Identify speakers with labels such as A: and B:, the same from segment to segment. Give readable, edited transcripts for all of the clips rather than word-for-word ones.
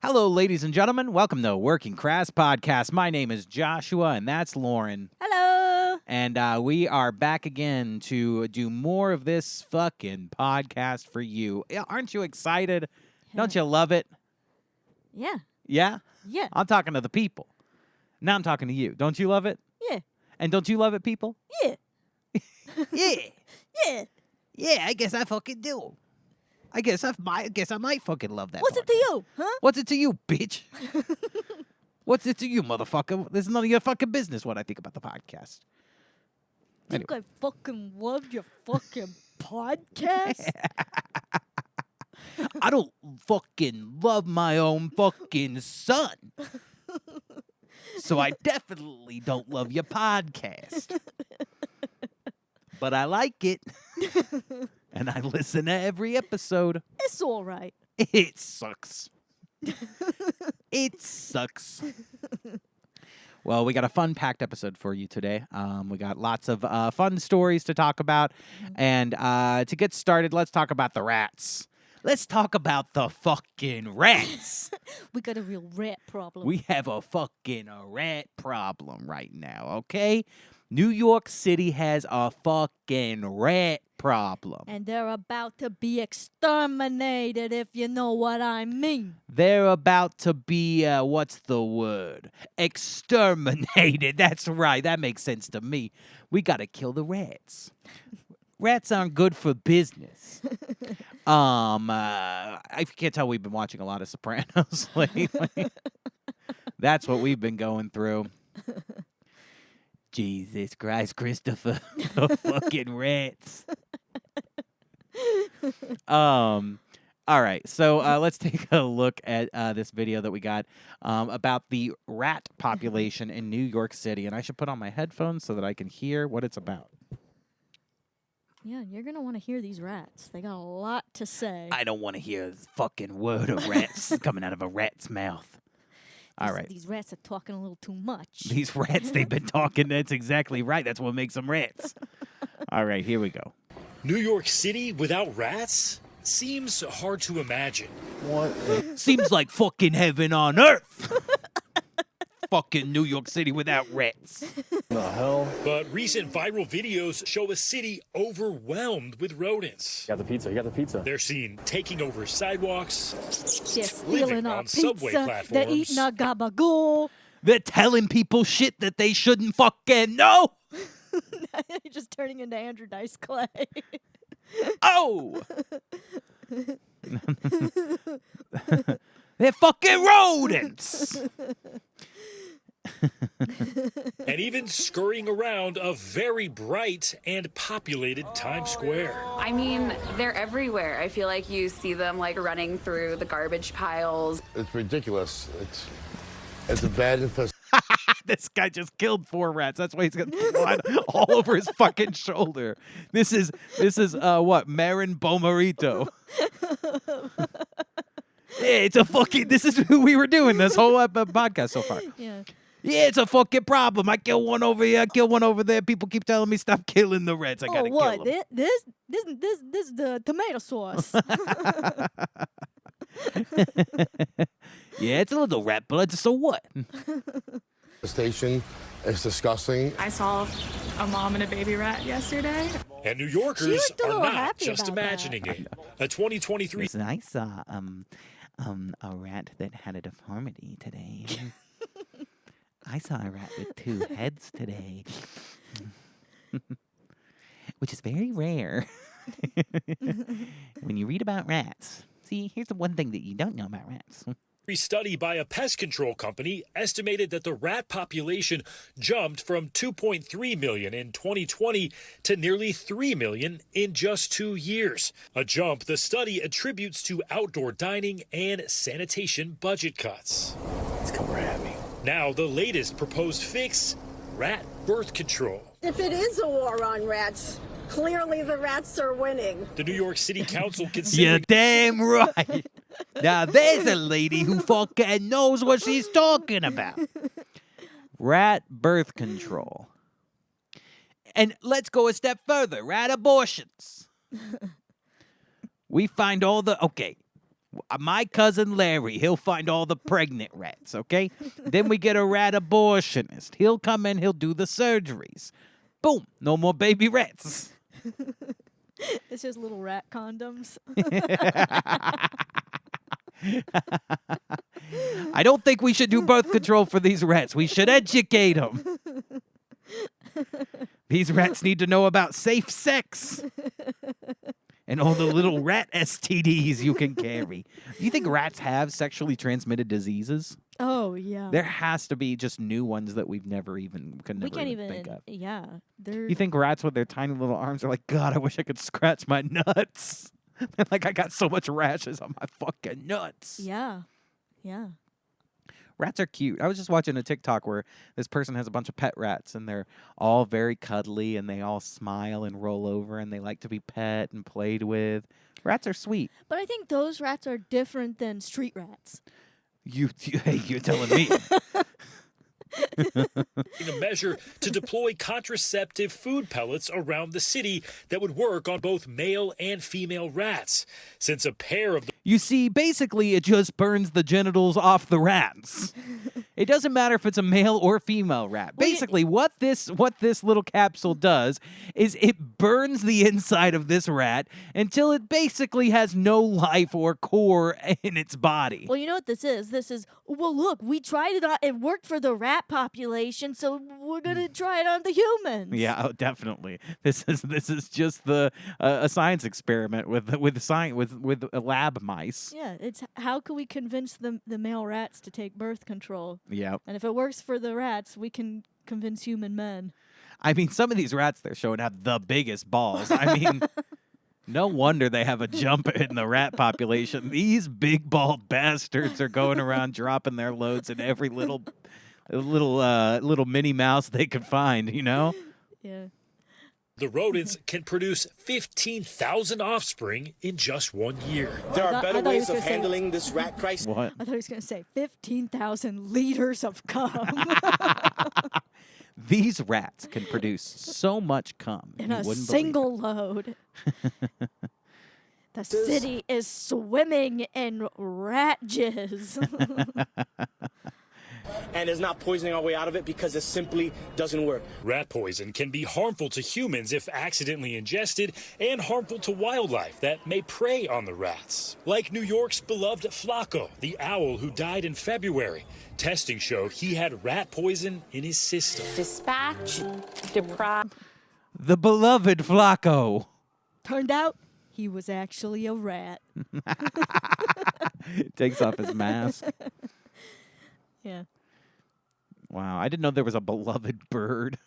A: Hello, ladies and gentlemen. Welcome to Working Crass Podcast. My name is Joshua, and that's Lauren.
B: Hello.
A: And we are back again to do more of this fucking podcast for you. Aren't you excited? Don't you love it?
B: Yeah.
A: Yeah?
B: Yeah.
A: I'm talking to the people. Now I'm talking to you. Don't you love it?
B: Yeah.
A: And don't you love it, people?
B: Yeah.
A: Yeah.
B: Yeah.
A: Yeah, I guess I fucking do. I guess I might fucking love that.
B: What's it to you, huh?
A: What's it to you, bitch? What's it to you, motherfucker? This is none of your fucking business what I think about the podcast.
B: Think I fucking love your fucking podcast?
A: I don't fucking love my own fucking son. So I definitely don't love your podcast. But I like it. And I listen to every episode.
B: It's all right.
A: It sucks. It sucks. Well, we got a fun-packed episode for you today. We got lots of fun stories to talk about. And to get started, let's talk about the rats. Let's talk about the fucking rats.
B: We got a real rat problem.
A: We have a fucking rat problem right now, okay? New York City has a fucking rat problem.
B: And they're about to be exterminated, if you know what I mean.
A: They're about to be, what's the word? Exterminated. That's right. That makes sense to me. We got to kill the rats. Rats aren't good for business. If you can't tell, we've been watching a lot of Sopranos lately. That's what we've been going through. Jesus Christ, Christopher. The fucking rats. All right, so let's take a look at this video that we got about the rat population in New York City. And I should put on my headphones so that I can hear what it's about.
B: Yeah, you're going to want to hear these rats. They got a lot to say.
A: I don't want to hear a fucking word of rats coming out of a rat's mouth. All right.
B: These rats are talking a little too much.
A: These rats, they've been talking. That's exactly right. That's what makes them rats. All right, here we go.
C: New York City without rats? Seems hard to imagine.
A: What? Seems like fucking heaven on earth. Fucking New York City without rats.
D: The hell?
C: But recent viral videos show a city overwhelmed with rodents.
D: You got the pizza. You got the pizza.
C: They're seen taking over sidewalks,
B: They're stealing
C: living
B: our
C: on subway
B: pizza.
C: platforms.
B: They're eating our gabagool.
A: They're telling people shit that they shouldn't fucking know.
B: You're just turning into Andrew Dice Clay.
A: Oh! They're fucking rodents.
C: And even scurrying around a very bright and populated Times Square.
E: I mean, they're everywhere. I feel like you see them like running through the garbage piles.
F: It's ridiculous. It's a bad infestation.
A: This guy just killed 4 rats. That's why he's got blood all over his fucking shoulder. This is what? Marin Bomarito. Yeah, it's a fucking. This is who we were doing this whole podcast so far.
B: Yeah.
A: Yeah, it's a fucking problem. I kill one over here, I kill one over there. People keep telling me stop killing the rats. I gotta kill them.
B: This is the tomato sauce.
A: Yeah, it's a little rat blood. So what?
F: The station is disgusting.
G: I saw a mom and a baby rat yesterday.
C: And New Yorkers
B: looked a
C: are
B: little
C: not
B: happy
C: just
B: about that.
C: imagining it. A 2023
A: Listen, I saw a rat that had a deformity today. I saw a rat with 2 heads today, which is very rare. When you read about rats, see, here's the one thing that you don't know about rats.
C: study by a pest control company estimated that the rat population jumped from 2.3 million in 2020 to nearly 3 million in just 2 years. A jump the study attributes to outdoor dining and sanitation budget cuts.
D: It's coming right at me.
C: Now, the latest proposed fix, rat birth control.
H: If it is a war on rats, clearly the rats are winning.
C: The New York City Council
A: You're
C: considered
A: damn right. Now, there's a lady who fucking knows what she's talking about. Rat birth control. And let's go a step further. Rat abortions. We find all the... Okay. My cousin Larry, he'll find all the pregnant rats, okay? Then we get a rat abortionist. He'll come in, he'll do the surgeries. Boom, no more baby rats.
B: It's just little rat condoms.
A: I don't think we should do birth control for these rats. We should educate them. These rats need to know about safe sex and all the little rat STDs you can carry. Do you think rats have sexually transmitted diseases?
B: Oh, yeah.
A: There has to be just new ones that we've never even
B: we can't even
A: think of.
B: Yeah. They're
A: You think rats with their tiny little arms are like, God, I wish I could scratch my nuts. They're like, I got so much rashes on my fucking nuts.
B: Yeah. Yeah.
A: Rats are cute. I was just watching a TikTok where this person has a bunch of pet rats and they're all very cuddly and they all smile and roll over and they like to be pet and played with. Rats are sweet.
B: But I think those rats are different than street rats.
A: Hey, you're telling me.
C: In a measure to deploy contraceptive food pellets around the city that would work on both male and female rats. Since a pair of the
A: You see, basically, it just burns the genitals off the rats. It doesn't matter if it's a male or female rat.
B: Well,
A: Basically, what this little capsule does is it burns the inside of this rat until it basically has no life or core in its body.
B: Well, you know what this is? This is, well, look, we tried it on, it worked for the rat population, so we're going to try it on the humans.
A: Yeah, oh, definitely. This is just the a science experiment with lab mice.
B: Yeah, it's how can we convince the male rats to take birth control?
A: Yeah.
B: And if it works for the rats, we can convince human men.
A: I mean, some of these rats they're showing have the biggest balls. I mean, no wonder they have a jump in the rat population. These big bald bastards are going around dropping their loads in every little Minnie Mouse they could find, you know?
B: Yeah.
C: The rodents can produce 15,000 offspring in just 1 year.
I: There
B: I
I: are
B: thought
I: better
B: he was
I: ways
B: gonna
I: of
B: say-
I: handling this rat crisis.
A: What?
B: I thought he was going to say 15,000 liters of cum
A: These rats can produce so much cum.
B: in
A: you
B: a
A: wouldn't believe it.
B: single load. The city is swimming in rat jizz.
I: And is not poisoning our way out of it because it simply doesn't work.
C: Rat poison can be harmful to humans if accidentally ingested and harmful to wildlife that may prey on the rats. Like New York's beloved Flacco, the owl who died in February. Testing showed he had rat poison in his system.
E: Dispatch, deprive.
A: The beloved Flacco.
B: Turned out he was actually a rat.
A: Takes off his mask.
B: Yeah.
A: Wow, I didn't know there was a beloved bird.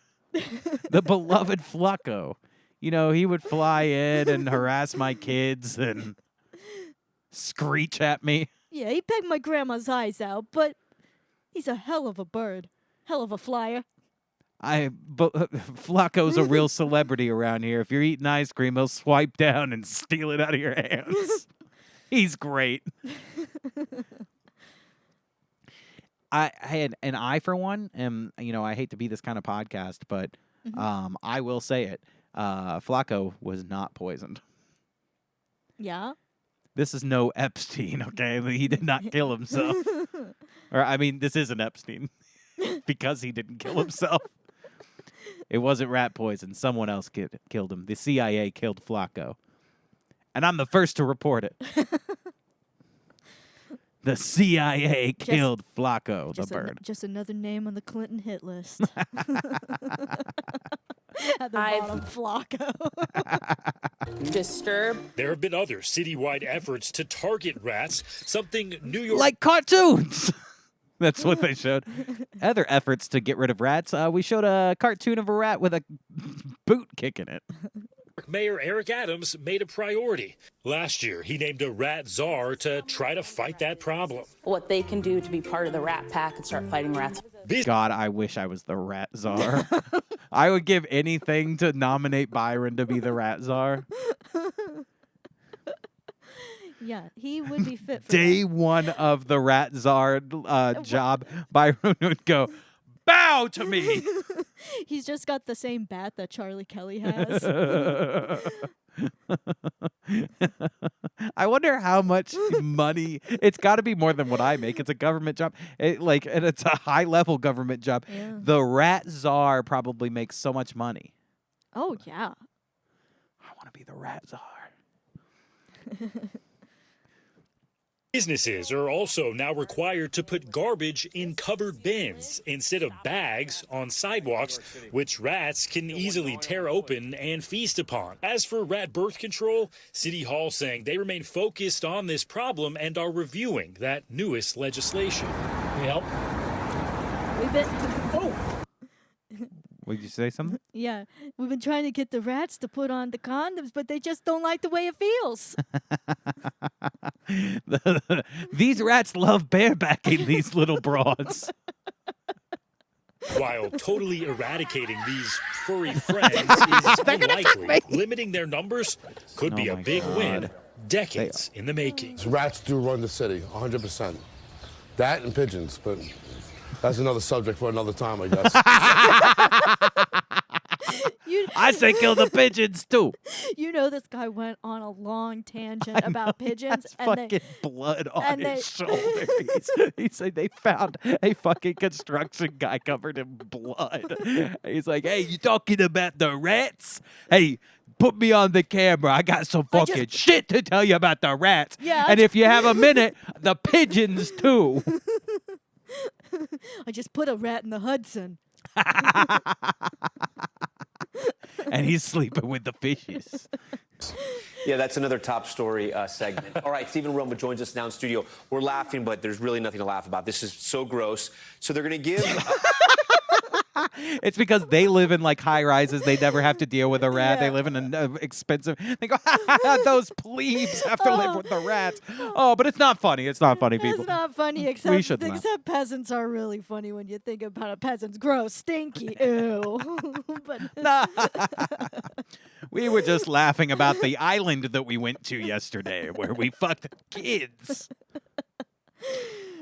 A: The beloved Flacco. You know, he would fly in and harass my kids and screech at me.
B: Yeah, he pegged my grandma's eyes out, but he's a hell of a bird. Hell of a flyer.
A: Flacco's a real celebrity around here. If you're eating ice cream, he'll swipe down and steal it out of your hands. He's great. I for one am, I hate to be this kind of podcast, but I will say it. Flacco was not poisoned.
B: Yeah?
A: This is no Epstein, okay? He did not kill himself. Or, I mean, this isn't Epstein because he didn't kill himself. It wasn't rat poison. Someone else killed him. The CIA killed Flacco. And I'm the first to report it. The CIA killed Flacco, the bird.
B: Just another name on the Clinton hit list. At the bottom, Flacco.
E: Disturb.
C: There have been other citywide efforts to target rats, something New York
A: Like cartoons. That's what they showed. Other efforts to get rid of rats. We showed a cartoon of a rat with a boot kicking it.
C: Mayor Eric Adams made a priority. Last year, he named a rat czar to try to fight that problem.
E: What they can do to be part of the rat pack and start fighting rats.
A: God, I wish I was the rat czar. I would give anything to nominate Byron to be the rat czar.
B: Yeah, he would be fit for
A: Day
B: that.
A: one of the rat czar job, Byron would go, bow to me.
B: He's just got the same bat that Charlie Kelly has.
A: I wonder how much money. It's got to be more than what I make. It's a government job. And it's a high level government job.
B: Yeah.
A: The rat czar probably makes so much money.
B: Oh, yeah.
A: I want to be the rat czar.
C: Businesses are also now required to put garbage in covered bins instead of bags on sidewalks, which rats can easily tear open and feast upon. As for rat birth control, City Hall saying they remain focused on this problem and are reviewing that newest legislation. Can you help?
B: We've been,
A: Would you say something?
B: yeah, we've been trying to get the rats to put on the condoms, but they just don't like the way it feels.
A: These rats love barebacking these little broads.
C: While totally eradicating these furry friends is unlikely, limiting their numbers could be a big win, decades in the making.
F: Rats do run the city, 100%. That and pigeons, but that's another subject for another time, I guess.
A: I say kill the pigeons too.
B: You know, this guy went on a long tangent about pigeons,
A: That's
B: and
A: fucking blood on
B: and
A: his shoulder. He said they found a fucking construction guy covered in blood. He's like, "Hey, you talking about the rats? Hey, put me on the camera. I got some fucking shit to tell you about the rats.
B: Yeah,
A: and if you have a minute, the pigeons too."
B: I just put a rat in the Hudson.
A: And he's sleeping with the fishes.
J: Yeah, that's another top story segment. All right, Stephen Roma joins us now in studio. We're laughing, but there's really nothing to laugh about. This is so gross. So they're going to give...
A: It's because they live in like high rises. They never have to deal with a rat. They live in an expensive. They go, those plebes have to live with the rats. Oh, but it's not funny. It's not funny, people.
B: It's not funny,
A: We
B: except
A: should laugh.
B: peasants are really funny when you think about it. Peasants, gross, stinky, ew. But
A: We were just laughing about the island that we went to yesterday where we fucked kids.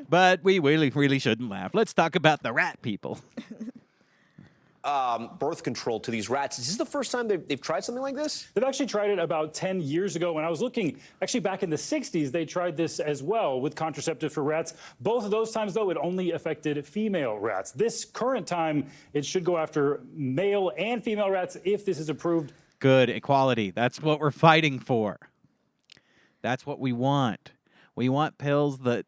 A: But we really shouldn't laugh. Let's talk about the rat people.
J: birth control to these rats. Is this the first time they've tried something like this?
K: They've actually tried it about 10 years ago. When I was looking, actually back in the 60s, they tried this as well with contraceptives for rats. Both of those times, though, it only affected female rats. This current time, it should go after male and female rats if this is approved.
A: Good equality. That's what we're fighting for. That's what we want. We want pills that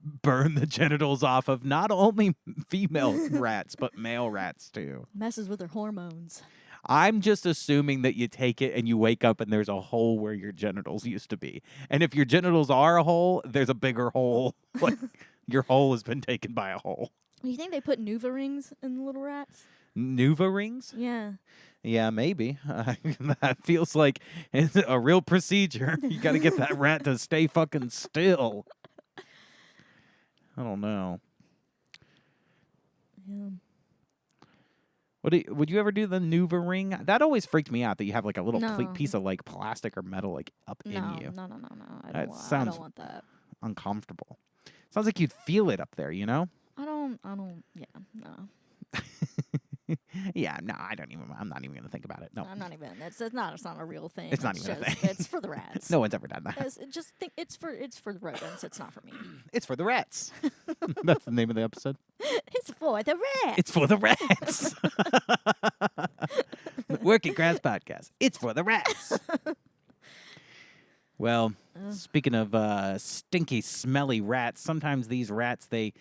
A: burn the genitals off of not only female rats, but male rats, too.
B: Messes with their hormones.
A: I'm just assuming that you take it and you wake up and there's a hole where your genitals used to be. And if your genitals are a hole, there's a bigger hole. Like, your hole has been taken by a hole.
B: You think they put Nuva rings in the little rats?
A: Nuva rings?
B: Yeah.
A: Yeah, maybe. That feels like it's a real procedure. You got to get that rat to stay fucking still. I don't know.
B: Yeah.
A: Would you ever do the Nuva ring? That always freaked me out that you have like a little
B: No.
A: piece of like plastic or metal like up in you.
B: No. I
A: That
B: don't
A: sounds
B: want that.
A: uncomfortable. Sounds like you'd feel it up there, you know?
B: I don't, yeah, no.
A: Yeah, no, I'm not even going to think about it. No.
B: I'm not even, it's not a real thing.
A: It's not even a thing.
B: It's for the rats.
A: No one's ever done that.
B: It's for the rodents. It's not for me.
A: It's for the rats. That's the name of the episode.
B: It's for the rats.
A: It's for the rats. Working Crass Podcast. It's for the rats. Well, speaking of stinky, smelly rats, sometimes these rats, they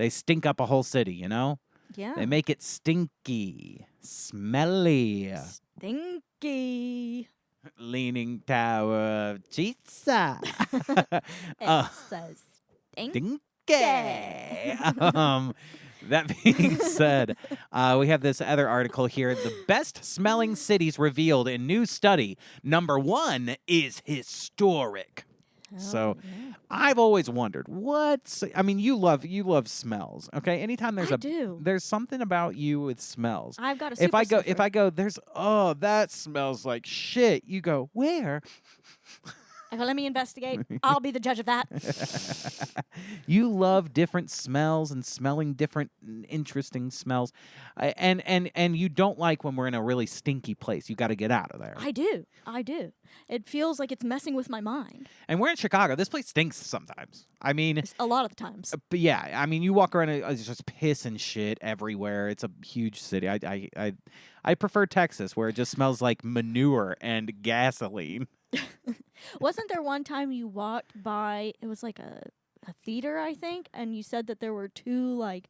A: stink up a whole city, you know?
B: Yeah.
A: They make it stinky, smelly.
B: Stinky.
A: Leaning Tower of Pizza.
B: It's so stinky.
A: That being said, we have this other article here. The best smelling cities revealed in new study. Number 1 is historic. So I've always wondered you love smells. Okay. Anytime there's something about you with smells.
B: I've got a
A: if I go, that smells like shit. You go, where?
B: Okay, let me investigate. I'll be the judge of that.
A: You love different smells and smelling different interesting smells. And you don't like when we're in a really stinky place. You got to get out of there.
B: I do. It feels like it's messing with my mind.
A: And we're in Chicago. This place stinks sometimes. I mean,
B: A lot of the times.
A: but yeah, I mean, you walk around, it's just piss and shit everywhere. It's a huge city. I prefer Texas, where it just smells like manure and gasoline.
B: Wasn't there one time you walked by, it was like a theater, I think, and you said that there were 2 like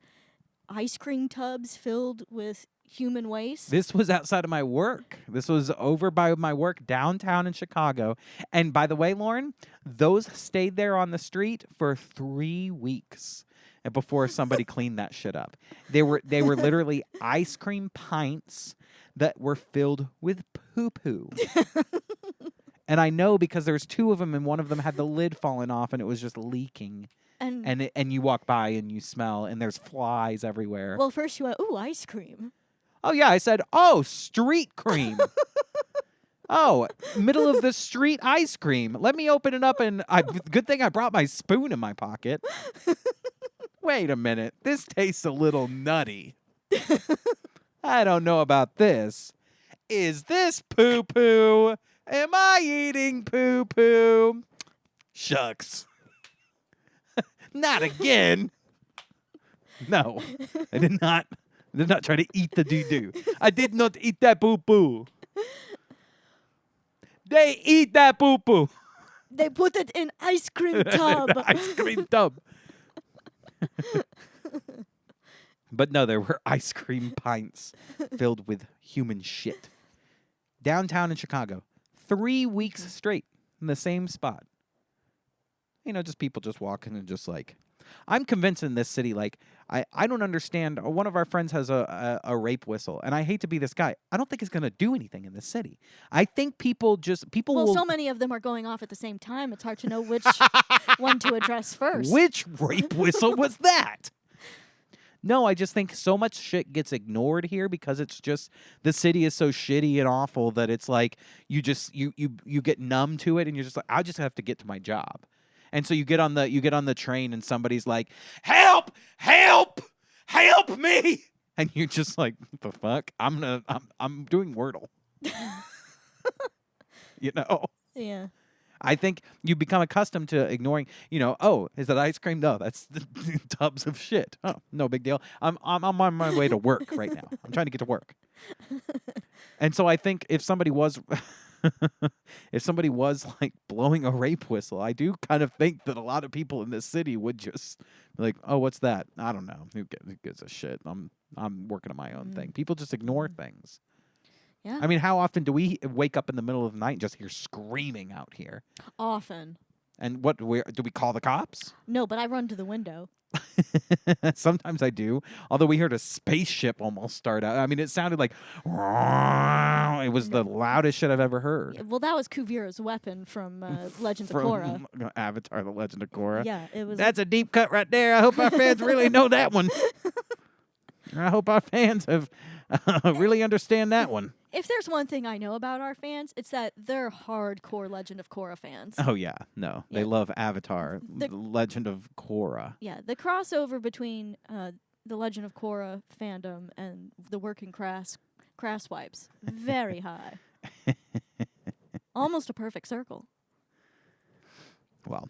B: ice cream tubs filled with human waste?
A: This was outside of my work. This was over by my work downtown in Chicago. And by the way, Lauren, those stayed there on the street for 3 weeks before somebody cleaned that shit up. They were literally ice cream pints that were filled with poo-poo. And I know because there's 2 of them, and one of them had the lid falling off, and it was just leaking. And you walk by and you smell, and there's flies everywhere.
B: Well, first you went, ooh, ice cream.
A: Oh, yeah, I said, oh, street cream. Oh, middle of the street ice cream. Let me open it up, and good thing I brought my spoon in my pocket. Wait a minute. This tastes a little nutty. I don't know about this. Is this poo-poo? Am I eating poo-poo? Shucks. Not again. No, I did not try to eat the doo-doo. I did not eat that poo-poo. They eat that poo-poo.
B: They put it in ice cream tub.
A: Ice cream tub. But no, there were ice cream pints filled with human shit. Downtown in Chicago. 3 weeks straight in the same spot. You know, just people just walking and just like, I'm convinced in this city, like, I don't understand. One of our friends has a rape whistle, and I hate to be this guy. I don't think it's going to do anything in this city. I think people
B: Well,
A: will...
B: so many of them are going off at the same time. It's hard to know which one to address first.
A: Which rape whistle was that? No, I just think so much shit gets ignored here because it's just the city is so shitty and awful that it's like you just you get numb to it and you're just like, I just have to get to my job. And so you get on the train and somebody's like, "Help! Help! Help me!" And you're just like, "What the fuck? I'm doing Wordle." You know?
B: Yeah.
A: I think you become accustomed to ignoring, oh, is that ice cream? No, that's the tubs of shit. Oh, no big deal. I'm on my way to work right now. I'm trying to get to work. And so I think if somebody was like blowing a rape whistle, I do kind of think that a lot of people in this city would just be like, "Oh, what's that? I don't know. Who gives a shit? I'm working on my own thing." People just ignore things.
B: Yeah.
A: I mean, how often do we wake up in the middle of the night and just hear screaming out here?
B: Often.
A: And what do we call the cops?
B: No, but I run to the window.
A: Sometimes I do. Although we heard a spaceship almost start out. I mean, it sounded like it was the loudest shit I've ever heard.
B: Well, that was Kuvira's weapon from Legend of Korra.
A: Avatar: The Legend of Korra.
B: Yeah, it was.
A: That's a deep cut right there. I hope our fans really know that one. I hope our fans have really understand that one.
B: If there's one thing I know about our fans, it's that they're hardcore Legend of Korra fans.
A: Oh, yeah. No, they love Avatar, The Legend of Korra.
B: Yeah, the crossover between the Legend of Korra fandom and the working Crass wipes, very high. Almost a perfect circle.
A: Well,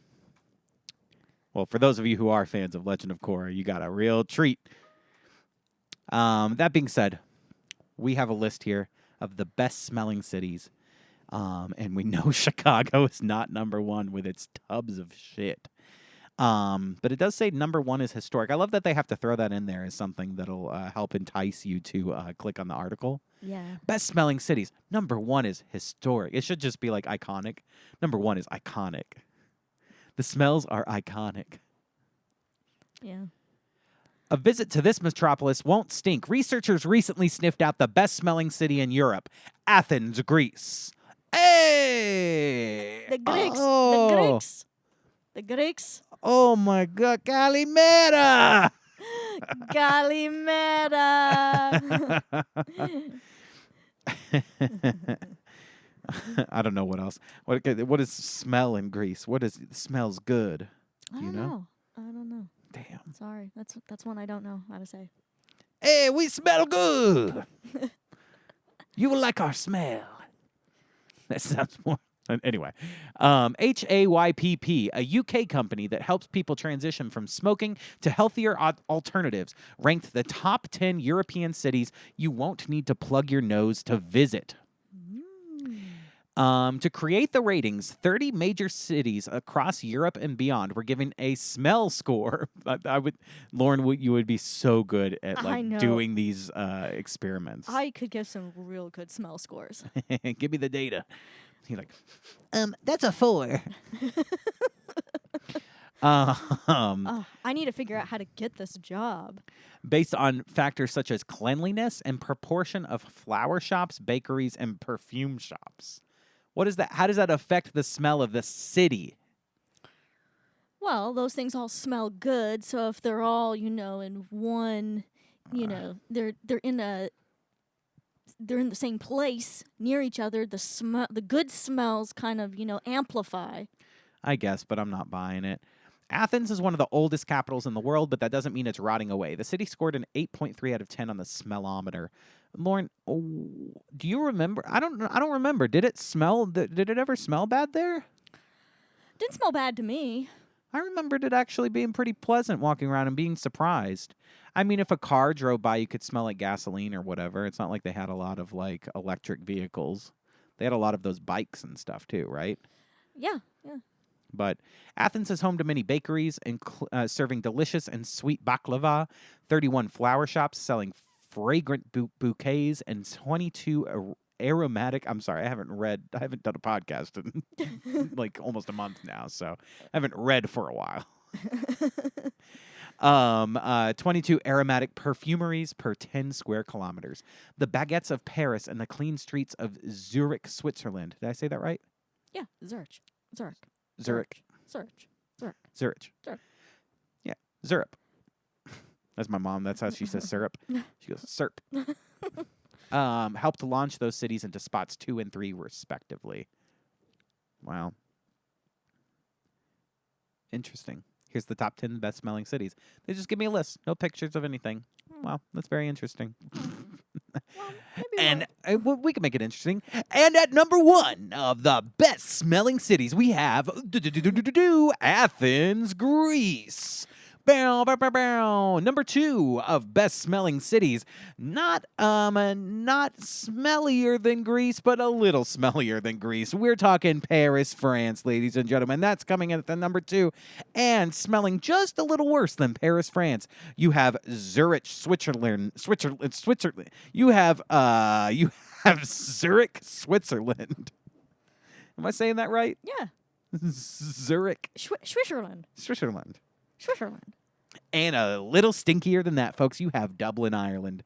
A: for those of you who are fans of Legend of Korra, you got a real treat. That being said, we have a list here of the best smelling cities. And we know Chicago is not number one with its tubs of shit. But it does say number one is historic. I love that they have to throw that in there as something that'll help entice you to click on the article.
B: Yeah.
A: Best smelling cities. Number one is historic. It should just be like iconic. Number one is iconic. The smells are iconic.
B: Yeah.
A: A visit to this metropolis won't stink. Researchers recently sniffed out the best-smelling city in Europe, Athens, Greece. Hey!
B: The Greeks.
A: Oh.
B: The Greeks. The Greeks.
A: Oh, my God. Kalimera!
B: Kalimera!
A: I don't know what else. What is smell in Greece? What is smells good?
B: I
A: Do you
B: don't
A: know?
B: know. I don't know.
A: Damn.
B: Sorry, that's one I don't know how to say.
A: Hey, we smell good. You will like our smell. That sounds more. Anyway, HAYPP, a UK company that helps people transition from smoking to healthier alternatives, ranked the top 10 European cities you won't need to plug your nose to visit. To create the ratings, 30 major cities across Europe and beyond were given a smell score. Lauren, you would be so good at doing these experiments.
B: I could give some real good smell scores.
A: Give me the data. He's like, that's a 4.
B: I need to figure out how to get this job.
A: Based on factors such as cleanliness and proportion of flower shops, bakeries, and perfume shops. What is that? How does that affect the smell of the city?
B: Well, those things all smell good. So if they're all, in one, they're in the same place near each other, the good smells kind of, amplify.
A: I guess, but I'm not buying it. Athens is one of the oldest capitals in the world, but that doesn't mean it's rotting away. The city scored an 8.3 out of 10 on the smellometer. Lauren, do you remember? I don't remember. Did it smell? Did it ever smell bad there?
B: Didn't smell bad to me.
A: I remembered it actually being pretty pleasant walking around and being surprised. I mean, if a car drove by, you could smell like gasoline or whatever. It's not like they had a lot of like electric vehicles. They had a lot of those bikes and stuff too, right?
B: Yeah.
A: But Athens is home to many bakeries and serving delicious and sweet baklava, 31 flower shops selling fragrant bouquets, and 22 aromatic. I'm sorry, I haven't done a podcast in like almost a month now, so I haven't read for a while. 22 aromatic perfumeries per 10 square kilometers. The baguettes of Paris and the clean streets of Zurich, Switzerland. Did I say that right?
B: Yeah, Zurich.
A: Zurich. Yeah, Zurich. That's my mom. That's how she says syrup. She goes, syrup. Helped to launch those cities into spots 2 and 3, respectively. Wow. Interesting. Here's the top 10 best-smelling cities. They just give me a list. No pictures of anything. Wow, that's very interesting. And we can make it interesting. And at number 1 of the best-smelling cities, we have Athens, Greece. Bow, bow, bow, bow. Number 2 of best-smelling cities. Not smellier than Greece, but a little smellier than Greece. We're talking Paris, France, ladies and gentlemen. That's coming in at the number 2. And smelling just a little worse than Paris, France. You have Zurich, Switzerland. You have Zurich, Switzerland. Am I saying that right?
B: Yeah.
A: Zurich.
B: Switzerland.
A: And a little stinkier than that, folks, you have Dublin, Ireland.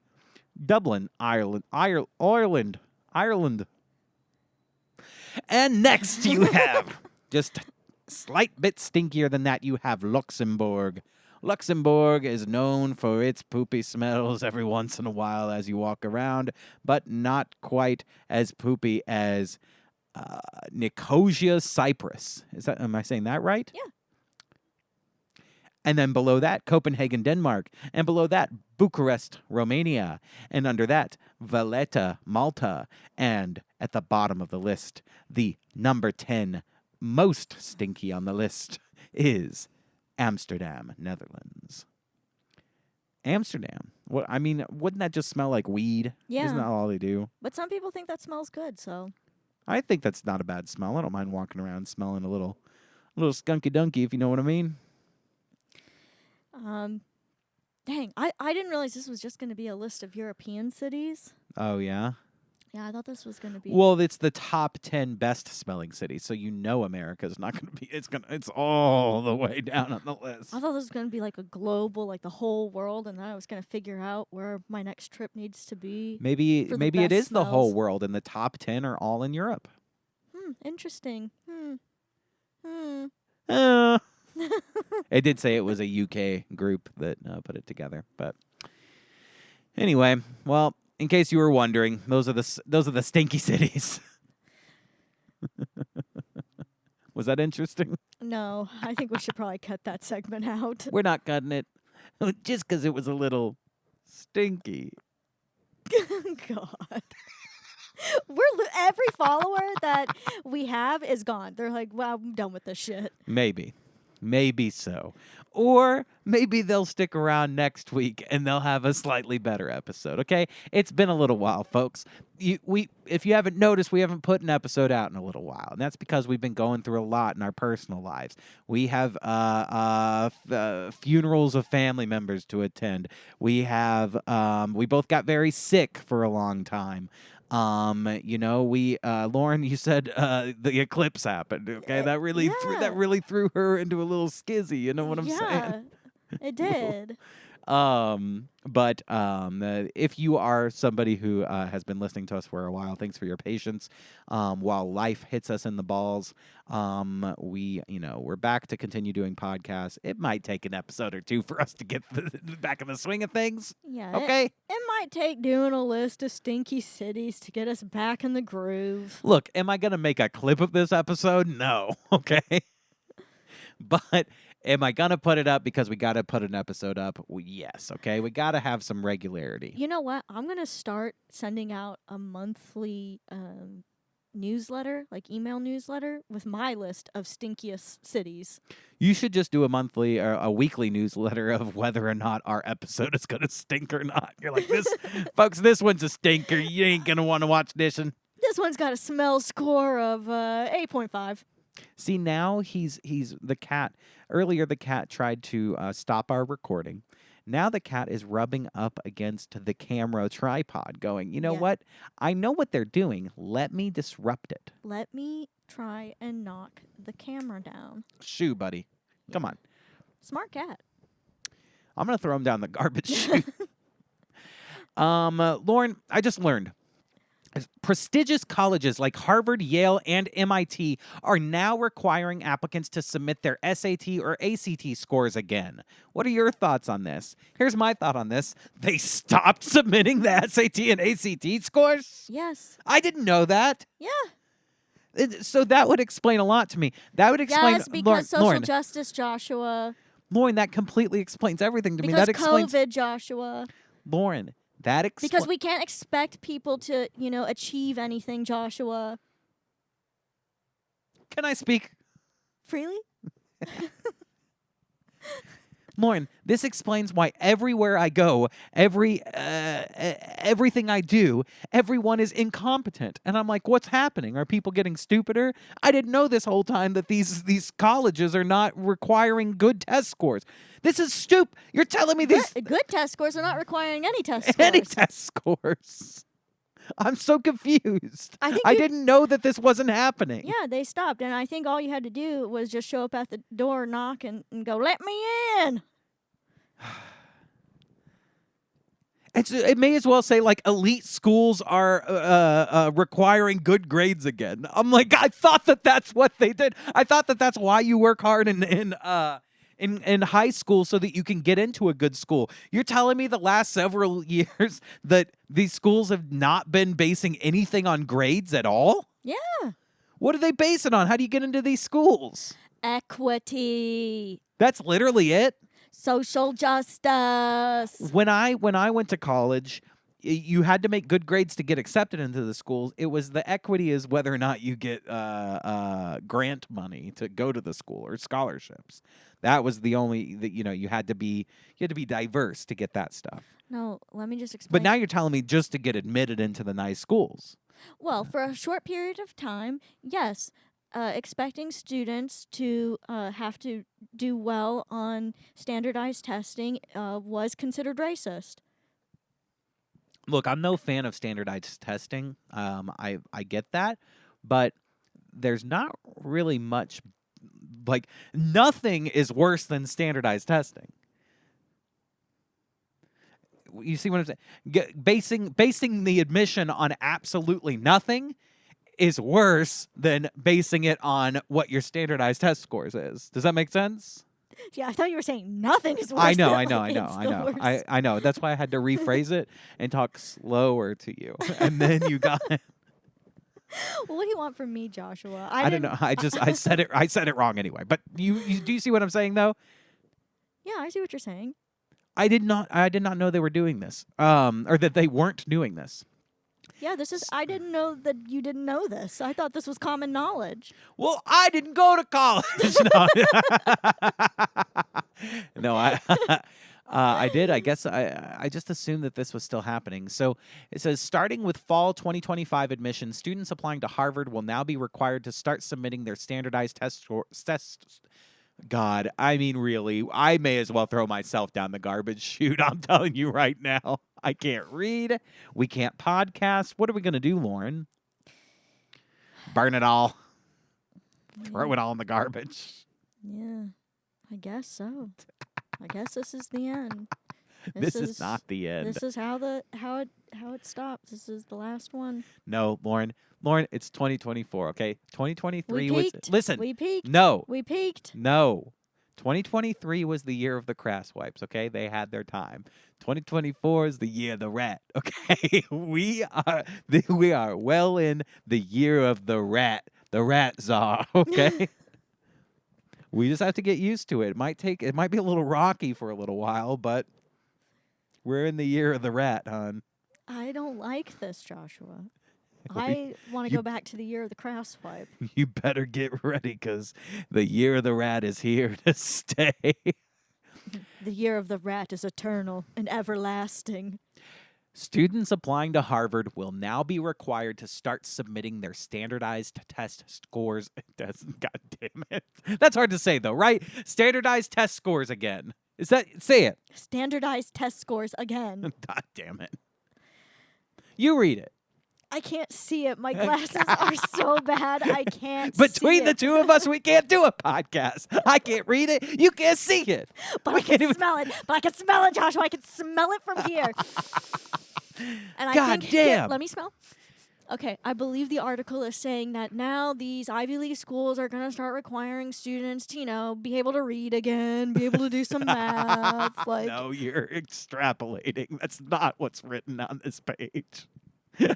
A: Ireland. And next you have, just a slight bit stinkier than that, you have Luxembourg. Luxembourg is known for its poopy smells every once in a while as you walk around, but not quite as poopy as Nicosia, Cyprus. Am I saying that right?
B: Yeah.
A: And then below that, Copenhagen, Denmark. And below that, Bucharest, Romania. And under that, Valletta, Malta. And at the bottom of the list, the number 10 most stinky on the list is Amsterdam, Netherlands. Amsterdam. Wouldn't that just smell like weed?
B: Yeah.
A: Isn't that all they do?
B: But some people think that smells good, so.
A: I think that's not a bad smell. I don't mind walking around smelling a little skunky dunky, if you know what I mean.
B: Dang, I didn't realize this was just going to be a list of European cities.
A: Oh, yeah?
B: Yeah, I thought this was going to be.
A: Well, it's the top 10 best smelling cities, so America's not going to be. It's all the way down on the list.
B: I thought this was going to be like a global, like the whole world, and then I was going to figure out where my next trip needs to be.
A: Maybe it is the whole world, and the top 10 are all in Europe.
B: Interesting.
A: It did say it was a UK group that put it together, but anyway, well, in case you were wondering, those are the stinky cities. Was that interesting?
B: No, I think we should probably cut that segment out.
A: We're not cutting it. Just because it was a little stinky.
B: God. Every follower that we have is gone. They're like, well, I'm done with this shit.
A: Maybe. Maybe so. Or maybe they'll stick around next week and they'll have a slightly better episode, okay? It's been a little while, folks. If you haven't noticed, we haven't put an episode out in a little while, and that's because we've been going through a lot in our personal lives. We have funerals of family members to attend. We both got very sick for a long time. Lauren, you said the eclipse happened. Okay, that really threw her into a little skizzy. You know what I'm saying?
B: Yeah, it did.
A: If you are somebody who has been listening to us for a while, thanks for your patience. While life hits us in the balls, we're back to continue doing podcasts. It might take an episode or two for us to get back in the swing of things.
B: Yeah.
A: Okay.
B: It might take doing a list of stinky cities to get us back in the groove.
A: Look, am I gonna make a clip of this episode? No. Okay. But am I going to put it up because we got to put an episode up? Well, yes, okay? We got to have some regularity.
B: You know what? I'm going to start sending out a monthly newsletter, like email newsletter, with my list of stinkiest cities.
A: You should just do a monthly or a weekly newsletter of whether or not our episode is going to stink or not. You're like, folks, this one's a stinker. You ain't going to want to watch this one.
B: This one's got a smell score of 8.5.
A: See, now he's the cat. Earlier, the cat tried to stop our recording. Now the cat is rubbing up against the camera tripod going, you know what? I know what they're doing. Let me disrupt it.
B: Let me try and knock the camera down.
A: Shoo, buddy. Come on.
B: Smart cat.
A: I'm going to throw him down the garbage chute. Lauren, I just learned. Prestigious colleges like Harvard, Yale, and MIT are now requiring applicants to submit their SAT or ACT scores again. What are your thoughts on this? Here's my thought on this. They stopped submitting the SAT and ACT scores?
B: Yes.
A: I didn't know that.
B: Yeah.
A: So that would explain a lot to me. That would explain...
B: Yes, because social justice, Joshua.
A: Lauren, that completely explains everything to me.
B: Because
A: That explains...
B: COVID, Joshua.
A: Lauren...
B: Because we can't expect people to, achieve anything, Joshua.
A: Can I speak?
B: Freely?
A: Lauren, this explains why everywhere I go, everything I do, everyone is incompetent. And I'm like, what's happening? Are people getting stupider? I didn't know this whole time that these colleges are not requiring good test scores. This is stupid. You're telling me these...
B: Good test scores are not requiring any test scores.
A: Any test scores. I'm so confused. I didn't know that this wasn't happening.
B: Yeah, they stopped. And I think all you had to do was just show up at the door, knock, and go, let me in.
A: It may as well say, like, elite schools are requiring good grades again. I'm like, I thought that's what they did. I thought that's why you work hard in high school so that you can get into a good school. You're telling me the last several years that these schools have not been basing anything on grades at all?
B: Yeah.
A: What do they base it on? How do you get into these schools?
B: Equity.
A: That's literally it?
B: Social justice.
A: When I went to college, you had to make good grades to get accepted into the schools. It was the equity is whether or not you get grant money to go to the school or scholarships. That was the only that you had to be diverse to get that stuff.
B: No, let me just explain.
A: But now you're telling me just to get admitted into the nice schools.
B: Well, for a short period of time, yes. Expecting students to have to do well on standardized testing was considered racist.
A: Look, I'm no fan of standardized testing. I get that, but there's not really much. Like, nothing is worse than standardized testing. You see what I'm saying? Basing the admission on absolutely nothing is worse than basing it on what your standardized test scores is. Does that make sense?
B: Yeah, I thought you were saying nothing is worse.
A: I know.
B: I
A: know. That's why I had to rephrase it and talk slower to you. And then you got it.
B: Well, what do you want from me, Joshua?
A: I don't know. I said it wrong anyway. But you do you see what I'm saying though?
B: Yeah, I see what you're saying.
A: I did not know they were doing this. Or that they weren't doing this.
B: Yeah, I didn't know that you didn't know this. I thought this was common knowledge.
A: Well, I didn't go to college. No, I did. I guess I just assumed that this was still happening. So it says, starting with fall 2025 admission, students applying to Harvard will now be required to start submitting their standardized tests. God, I mean, really, I may as well throw myself down the garbage chute. I'm telling you right now. I can't read. We can't podcast. What are we going to do, Lauren? Burn it all. Throw it all in the garbage.
B: Yeah, I guess so. I guess this is the end.
A: This is not the end.
B: This is how it stops. This is the last one.
A: No, Lauren, it's 2024, okay? 2023 was... Listen.
B: We peaked.
A: No.
B: We peaked.
A: No. 2023 was the year of the Crass wipes, okay? They had their time. 2024 is the year of the rat, okay? We are well in the year of the rat czar, okay? We just have to get used to it. It might be a little rocky for a little while, but we're in the year of the rat, hon.
B: I don't like this, Joshua. I want to go back to the year of the Crass wipe.
A: You better get ready, because the year of the rat is here to stay.
B: The year of the rat is eternal and everlasting.
A: Students applying to Harvard will now be required to start submitting their standardized test scores. God damn it. That's hard to say, though, right? Standardized test scores again. Say it.
B: Standardized test scores again.
A: God damn it. You read it.
B: I can't see it. My glasses are so bad. I can't
A: Between
B: see
A: the
B: it.
A: two of us, we can't do a podcast. I can't read it. You can't see it.
B: But I can smell it. But I can smell it, Joshua. I can smell it from here. And I
A: God
B: think,
A: damn.
B: Let me smell. Okay, I believe the article is saying that now these Ivy League schools are going to start requiring students to, be able to read again, be able to do some math. Like,
A: No, you're extrapolating. That's not what's written on this page.
B: yeah,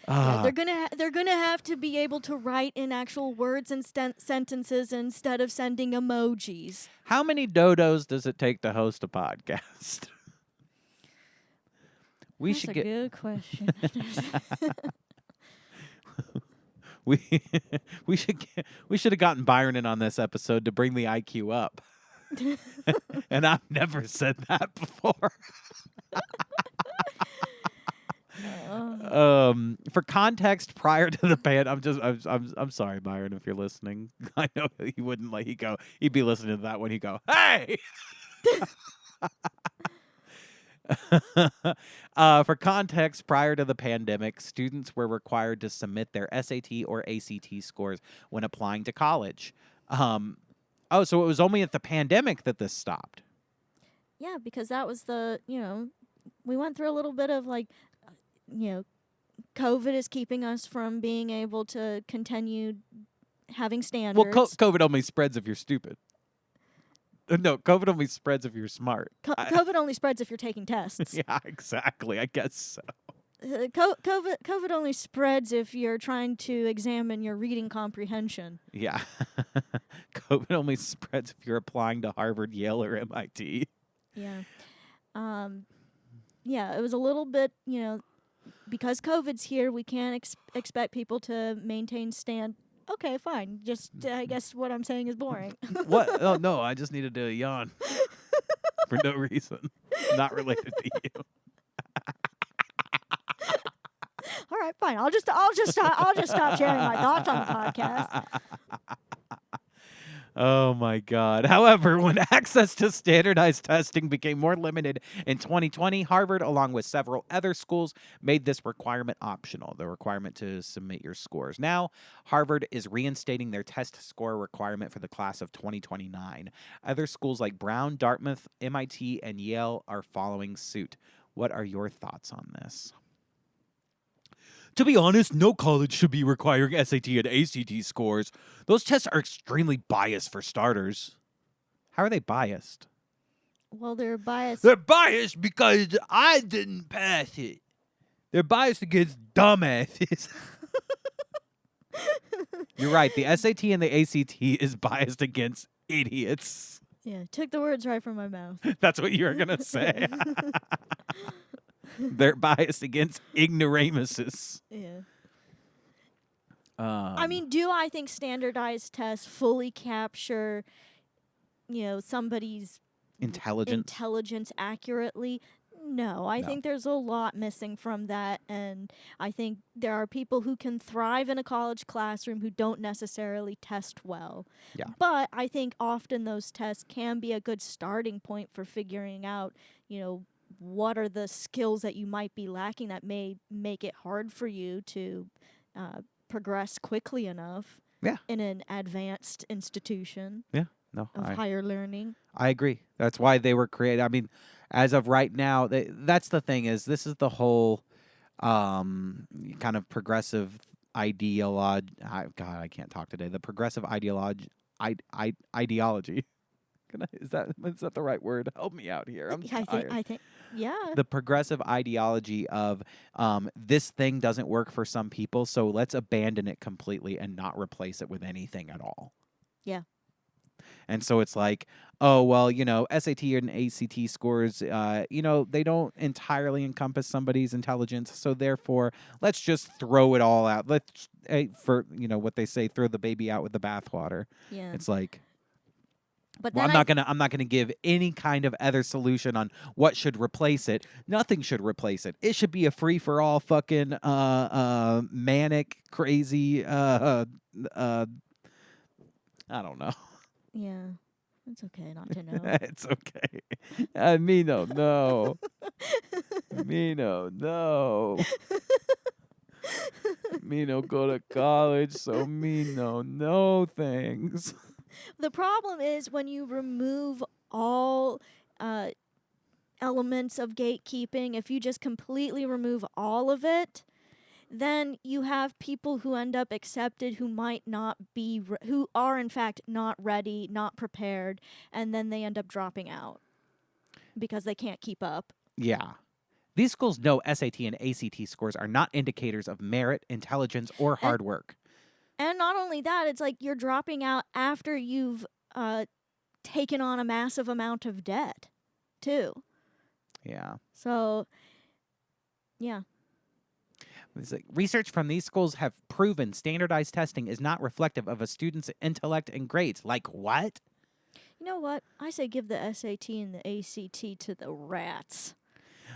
B: they're gonna have to be able to write in actual words and sentences instead of sending emojis.
A: How many dodos does it take to host a podcast?
B: That's a good question.
A: we should have gotten Byron in on this episode to bring the IQ up. And I've never said that before. For context, prior to the I'm sorry, Byron, if you're listening. I know he wouldn't let you go. He'd be listening to that when he'd go, "Hey!" For context, prior to the pandemic, students were required to submit their SAT or ACT scores when applying to college. So it was only at the pandemic that this stopped.
B: Yeah, because that was we went through a little bit of COVID is keeping us from being able to continue having standards.
A: Well, COVID only spreads if you're stupid. No, COVID only spreads if you're smart.
B: COVID only spreads if you're taking tests.
A: Yeah, exactly. I guess so.
B: COVID only spreads if you're trying to examine your reading comprehension.
A: Yeah. COVID only spreads if you're applying to Harvard, Yale, or MIT.
B: Yeah. Yeah, it was a little bit, because COVID's here, we can't expect people to maintain Okay, fine. Just, I guess what I'm saying is boring.
A: What? Oh, no, I just needed to yawn. For no reason. Not related to you.
B: All right, fine. I'll just stop sharing my thoughts on the podcast.
A: Oh, my God. However, when access to standardized testing became more limited in 2020, Harvard, along with several other schools, made this requirement optional, the requirement to submit your scores. Now, Harvard is reinstating their test score requirement for the class of 2029. Other schools like Brown, Dartmouth, MIT, and Yale are following suit. What are your thoughts on this? To be honest, no college should be requiring SAT and ACT scores. Those tests are extremely biased for starters. How are they biased?
B: Well, they're biased.
A: They're biased because I didn't pass it. They're biased against dumbasses. You're right. The SAT and the ACT is biased against idiots.
B: Yeah, took the words right from my mouth.
A: That's what you were going to say. They're biased against ignoramuses.
B: Yeah. I mean, do I think standardized tests fully capture, somebody's intelligence accurately? No, I think there's a lot missing from that, and I think there are people who can thrive in a college classroom who don't necessarily test well.
A: Yeah.
B: But I think often those tests can be a good starting point for figuring out, what are the skills that you might be lacking that may make it hard for you to progress quickly enough in an advanced institution of higher learning.
A: I agree. That's why they were created. I mean, as of right now, that's the thing is this is the whole kind of progressive ideology. God, I can't talk today. The progressive ideology. Is that the right word? Help me out here. I'm tired.
B: I think, yeah.
A: The progressive ideology of this thing doesn't work for some people, so let's abandon it completely and not replace it with anything at all.
B: Yeah.
A: And so it's like, oh, well, SAT and ACT scores, they don't entirely encompass somebody's intelligence. So therefore, let's just throw it all out. Let's, what they say, throw the baby out with the bathwater.
B: Yeah.
A: It's like,
B: but
A: well, I'm not gonna give any kind of other solution on what should replace it. Nothing should replace it. It should be a free for all fucking manic, crazy I don't know.
B: Yeah. It's okay not to know.
A: It's okay. Me no know. Me no know. Me no go to college, so me no know things.
B: The problem is when you remove all elements of gatekeeping, if you just completely remove all of it, then you have people who end up accepted who might not be, who are in fact not ready, not prepared, and then they end up dropping out because they can't keep up.
A: Yeah. These schools know SAT and ACT scores are not indicators of merit, intelligence, or hard work.
B: And not only that, it's like you're dropping out after you've taken on a massive amount of debt, too.
A: Yeah.
B: So, yeah.
A: Research from these schools have proven standardized testing is not reflective of a student's intellect and grades. Like what?
B: You know what? I say give the SAT and the ACT to the rats.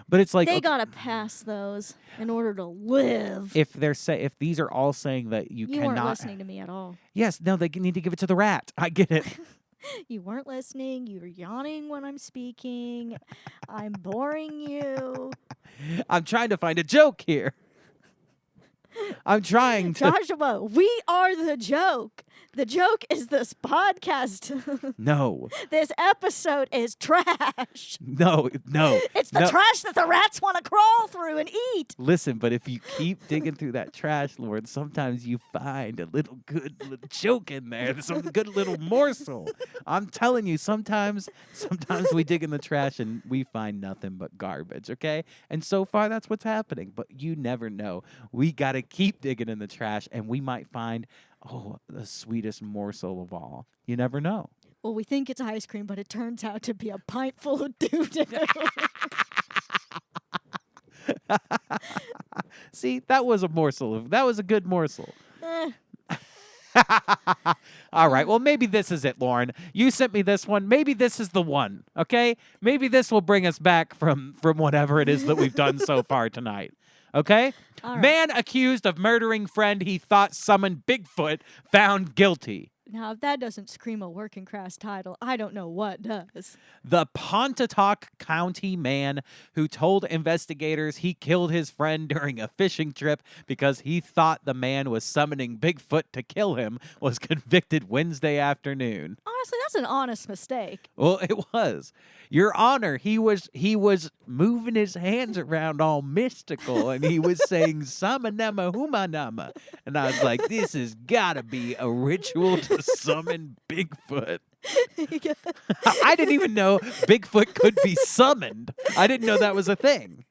A: But it's like
B: they gotta pass those in order to live.
A: If these are all saying that you cannot,
B: weren't listening to me at all.
A: Yes, no, they need to give it to the rat. I get it.
B: You weren't listening. You were yawning when I'm speaking. I'm boring you.
A: I'm trying to find a joke here. I'm trying to.
B: Joshua, we are the joke. The joke is this podcast.
A: No.
B: This episode is trash.
A: No.
B: It's the trash that the rats want to crawl through and eat.
A: Listen, but if you keep digging through that trash, Lord, sometimes you find a little good little joke in there. Some good little morsel. I'm telling you, sometimes we dig in the trash and we find nothing but garbage, okay? And so far, that's what's happening. But you never know. We got to keep digging in the trash and we might find the sweetest morsel of all. You never know.
B: Well, we think it's ice cream, but it turns out to be a pint full of doo-doo.
A: See, that was a good morsel. All right, well, maybe this is it, Lauren. You sent me this one. Maybe this is the one, okay? Maybe this will bring us back from whatever it is that we've done so far tonight. Okay?
B: All right.
A: Man accused of murdering friend he thought summoned Bigfoot found guilty.
B: Now, if that doesn't scream a working Crass title, I don't know what does.
A: The Pontotoc County man who told investigators he killed his friend during a fishing trip because he thought the man was summoning Bigfoot to kill him was convicted Wednesday afternoon.
B: Honestly, that's an honest mistake.
A: Well, it was. Your Honor, he was moving his hands around all mystical, and he was saying, Samanama Humanama. And I was like, this has got to be a ritual to summon Bigfoot. I didn't even know Bigfoot could be summoned. I didn't know that was a thing.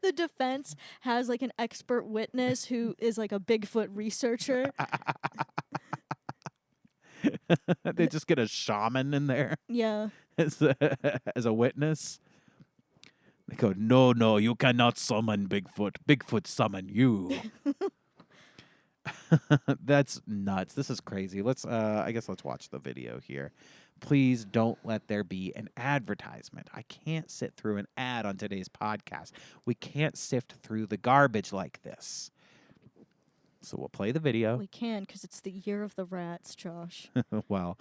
B: The defense has like an expert witness who is like a Bigfoot researcher.
A: They just get a shaman in there
B: Yeah.
A: as a witness. They go, no, you cannot summon Bigfoot. Bigfoot summon you. That's nuts. This is crazy. I guess let's watch the video here. Please don't let there be an advertisement. I can't sit through an ad on today's podcast. We can't sift through the garbage like this. So we'll play the video.
B: We can, because it's the year of the rats, Josh.
A: Well,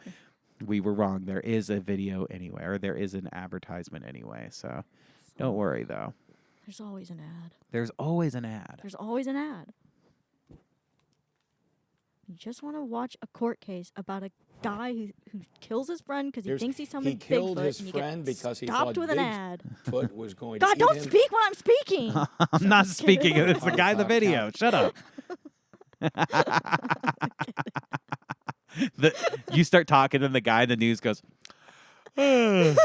A: we were wrong. There is a video anyway, or there is an advertisement anyway. So don't worry, though.
B: There's always an ad.
A: There's always an ad.
B: There's always an ad. You just want to watch a court case about a guy who kills his friend because he thinks he's something Bigfoot.
L: He killed his friend because he thought
B: with an ad.
L: Bigfoot was going to
B: God,
L: eat
B: don't
L: him.
B: speak when I'm speaking.
A: I'm not speaking. It's the guy in the video. Shut up. You start talking, and the guy in the news goes,
L: The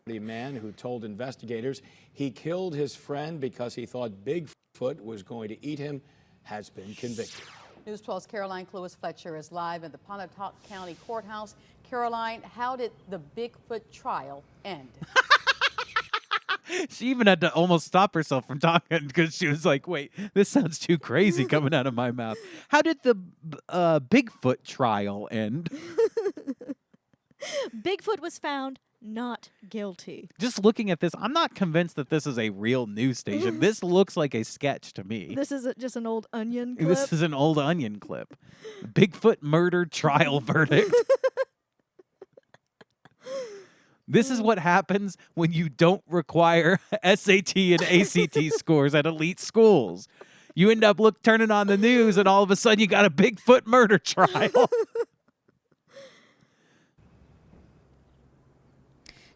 L: man who told investigators he killed his friend because he thought Bigfoot was going to eat him has been convicted.
M: News 12's Caroline Cluis-Fletcher is live at the Pontotoc County Courthouse. Caroline, how did the Bigfoot trial end?
A: She even had to almost stop herself from talking because she was like, wait, this sounds too crazy coming out of my mouth. How did the Bigfoot trial end?
B: Bigfoot was found not guilty.
A: Just looking at this, I'm not convinced that this is a real news station. This looks like a sketch to me.
B: This is just an old Onion clip.
A: This is an old Onion clip. Bigfoot murder trial verdict. This is what happens when you don't require SAT and ACT scores at elite schools. You end up turning on the news, and all of a sudden you got a Bigfoot murder trial.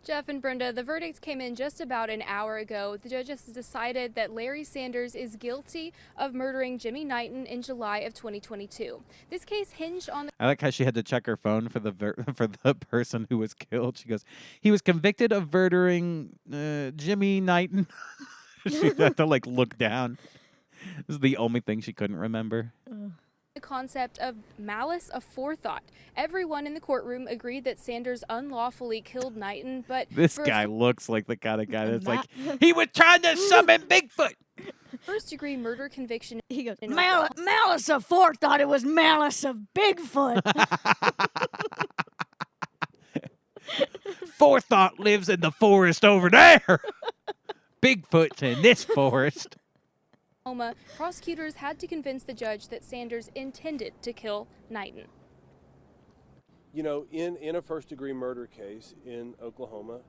N: Jeff and Brenda, the verdict came in just about an hour ago. The judges decided that Larry Sanders is guilty of murdering Jimmy Knighton in July of 2022. This case hinged on
A: I like how she had to check her phone for the person who was killed. She goes, he was convicted of murdering Jimmy Knighton. She had to look down. This is the only thing she couldn't remember.
N: the concept of malice aforethought. Everyone in the courtroom agreed that Sanders unlawfully killed Knighton, but
A: this guy looks like the kind of guy that's like, he was trying to summon Bigfoot.
N: First-degree murder conviction.
B: He goes, malice aforethought. It was malice of Bigfoot.
A: Forethought lives in the forest over there. Bigfoot's in this forest.
N: Prosecutors had to convince the judge that Sanders intended to kill Knighton.
O: You know, in a first-degree murder case in Oklahoma,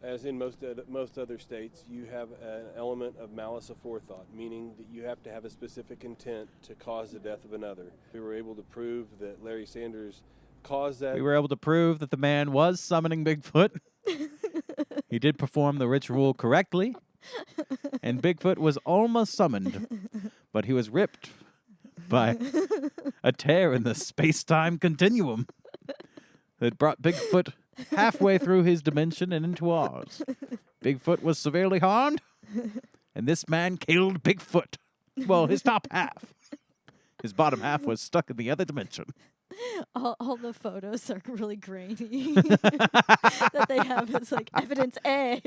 O: as in most other states, you have an element of malice aforethought, meaning that you have to have a specific intent to cause the death of another. We were able to prove that Larry Sanders caused that.
A: We were able to prove that the man was summoning Bigfoot. He did perform the ritual correctly. And Bigfoot was almost summoned, but he was ripped by a tear in the space-time continuum that brought Bigfoot halfway through his dimension and into ours. Bigfoot was severely harmed, and this man killed Bigfoot. Well, his top half. His bottom half was stuck in the other dimension.
B: All the photos are really grainy that they have. It's like evidence A,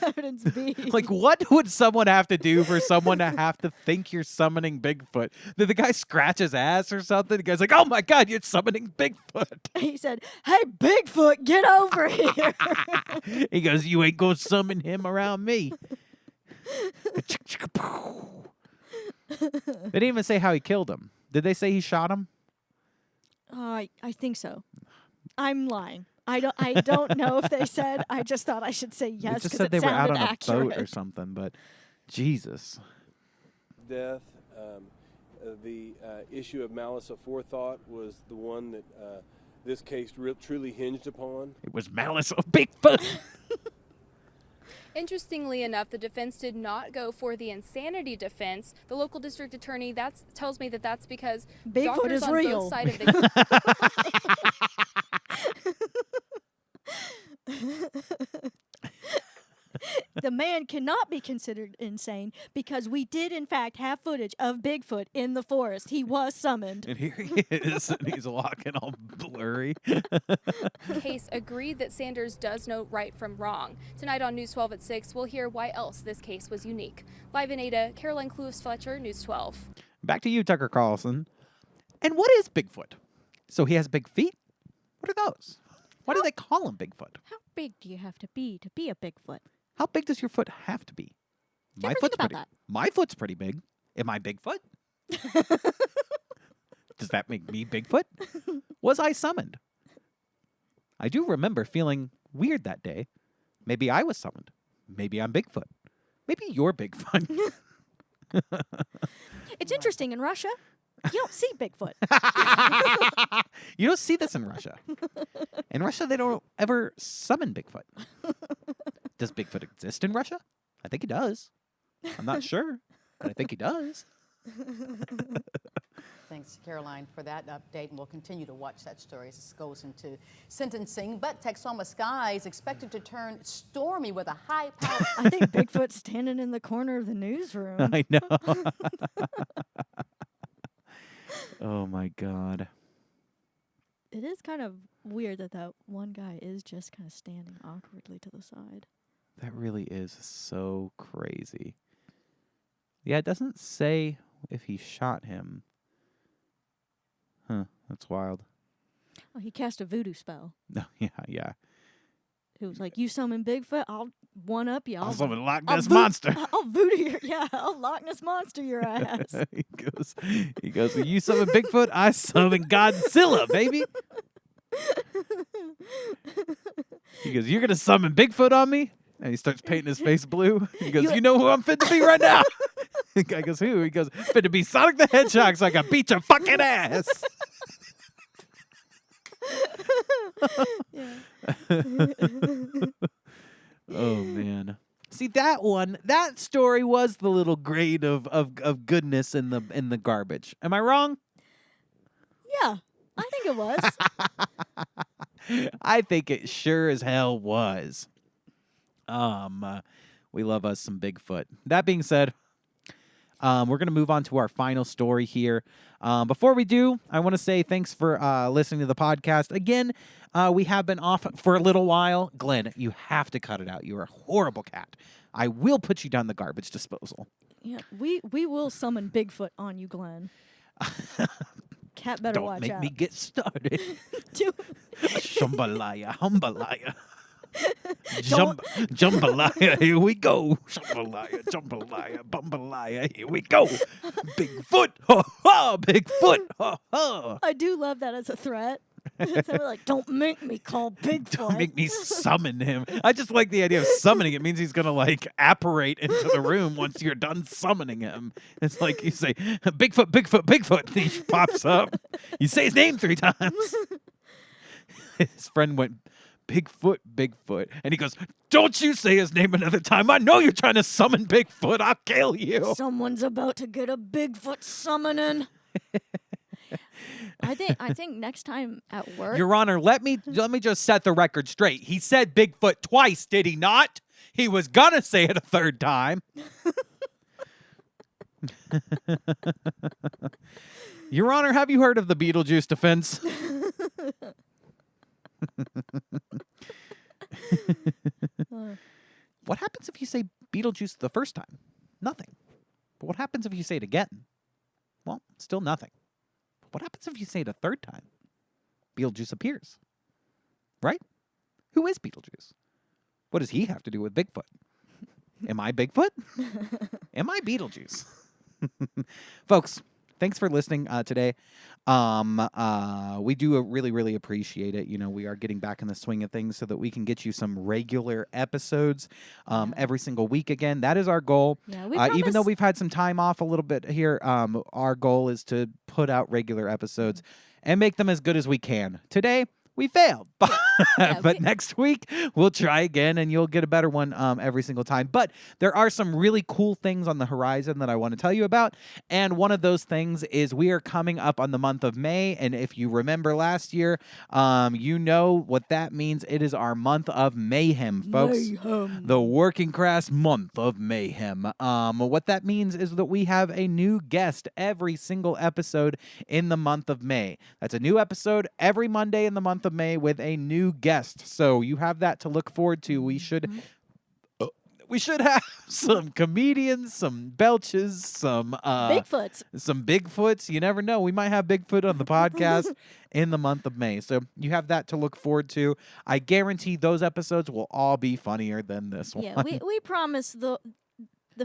B: evidence B.
A: Like, what would someone have to do for someone to have to think you're summoning Bigfoot? Did the guy scratch his ass or something? The guy's like, oh my God, you're summoning Bigfoot.
B: He said, hey, Bigfoot, get over here.
A: He goes, you ain't gonna summon him around me. They didn't even say how he killed him. Did they say he shot him?
B: I think so. I'm lying. I don't know if they said. I just thought I should say yes because it
A: they were out on
B: accurate.
A: a boat or something. But Jesus,
O: Death. The issue of malice aforethought was the one that this case truly hinged upon.
A: It was malice of Bigfoot.
N: Interestingly enough, the defense did not go for the insanity defense. The local district attorney tells me that that's because
B: Bigfoot
N: doctors
B: is
N: on
B: real.
N: both sides of the
B: cannot be considered insane because we did, in fact, have footage of Bigfoot in the forest. He was summoned.
A: And here he is, and he's walking all blurry.
N: Case agreed that Sanders does know right from wrong. Tonight on News 12 at 6, we'll hear why else this case was unique. Live in Ada, Caroline Clues-Fletcher, News 12.
A: Back to you, Tucker Carlson. And what is Bigfoot? So he has big feet? What are those? Why do they call him Bigfoot?
B: How big do you have to be a Bigfoot?
A: How big does your foot have to be?
B: Did you ever think about that?
A: My foot's pretty big. Am I Bigfoot? Does that make me Bigfoot? Was I summoned? I do remember feeling weird that day. Maybe I was summoned. Maybe I'm Bigfoot. Maybe you're Bigfoot.
B: It's interesting. In Russia, you don't see Bigfoot.
A: You don't see this in Russia. In Russia, they don't ever summon Bigfoot. Does Bigfoot exist in Russia? I think he does. I'm not sure, but I think he does.
M: Thanks, Caroline, for that update, and we'll continue to watch that story as it goes into sentencing. But Texoma sky is expected to turn stormy with a high power.
B: I think Bigfoot's standing in the corner of the newsroom.
A: I know. Oh, my God.
B: It is kind of weird that one guy is just kind of standing awkwardly to the side.
A: That really is so crazy. Yeah, it doesn't say if he shot him. Huh, that's wild.
B: Oh, he cast a voodoo spell.
A: No, yeah.
B: It was like, you summon Bigfoot, I'll one-up you.
A: I'll summon Loch Ness Monster.
B: I'll voodoo I'll Loch Ness Monster your ass.
A: He goes, you summon Bigfoot, I summon Godzilla, baby. He goes, you're going to summon Bigfoot on me? And he starts painting his face blue. He goes, you know who I'm fit to be right now? The guy goes, who? He goes, fit to be Sonic the Hedgehog so I can beat your fucking ass. Oh, man. See, that story was the little grade of goodness in the garbage. Am I wrong?
B: Yeah, I think it was.
A: I think it sure as hell was. We love us some Bigfoot. That being said, we're going to move on to our final story here. Before we do, I want to say thanks for listening to the podcast. Again, we have been off for a little while. Glenn, you have to cut it out. You're a horrible cat. I will put you down the garbage disposal.
B: Yeah, we will summon Bigfoot on you, Glenn. Cat better watch out.
A: Don't make me get started.
B: Do
A: Shumbalaya, humbalaya. Jambalaya, here we go. Jambalaya, jambalaya, bumbalaya, here we go. Bigfoot, ha ha, Bigfoot, ha ha.
B: I do love that as a threat. So like, don't make me call Bigfoot.
A: Don't make me summon him. I just like the idea of summoning. It means he's gonna like apparate into the room once you're done summoning him. It's like you say, Bigfoot, Bigfoot, Bigfoot. And he pops up. You say his name 3 times. His friend went, Bigfoot, Bigfoot. And he goes, don't you say his name another time. I know you're trying to summon Bigfoot. I'll kill you.
B: Someone's about to get a Bigfoot summoning. I think next time at work.
A: Your Honor, let me just set the record straight. He said Bigfoot twice, did he not? He was gonna say it a 3rd time. Your Honor, have you heard of the Beetlejuice defense? What happens if you say Beetlejuice the 1st time? Nothing. But what happens if you say it again? Well, still nothing. But what happens if you say it a 3rd time? Beetlejuice appears. Right? Who is Beetlejuice? What does he have to do with Bigfoot? Am I Bigfoot? Am I Beetlejuice? Folks, thanks for listening today. We do really, really appreciate it. You know, we are getting back in the swing of things so that we can get you some regular episodes every single week again. That is our goal.
B: Yeah,
A: even though we've had some time off a little bit here, our goal is to put out regular episodes and make them as good as we can. Today, we failed. But next week, we'll try again, and you'll get a better one every single time. But there are some really cool things on the horizon that I want to tell you about. And one of those things is we are coming up on the month of May. And if you remember last year, you know what that means. It is our month of mayhem, folks.
B: Mayhem.
A: The Working Crass month of mayhem. What that means is that we have a new guest every single episode in the month of May. That's a new episode every Monday in the month of May with a new guest. So you have that to look forward to. We should have some comedians, some belches, some Bigfoots. You never know. We might have Bigfoot on the podcast in the month of May. So you have that to look forward to. I guarantee those episodes will all be funnier than this one.
B: Yeah, we promise the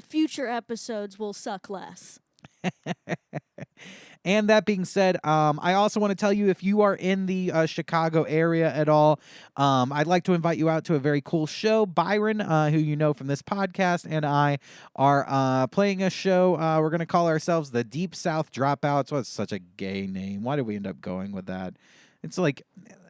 B: future episodes will suck less.
A: And that being said, I also want to tell you, if you are in the Chicago area at all, I'd like to invite you out to a very cool show. Byron, who you know from this podcast, and I are playing a show. We're going to call ourselves the Deep South Dropouts. What's such a gay name? Why did we end up going with that? It's like...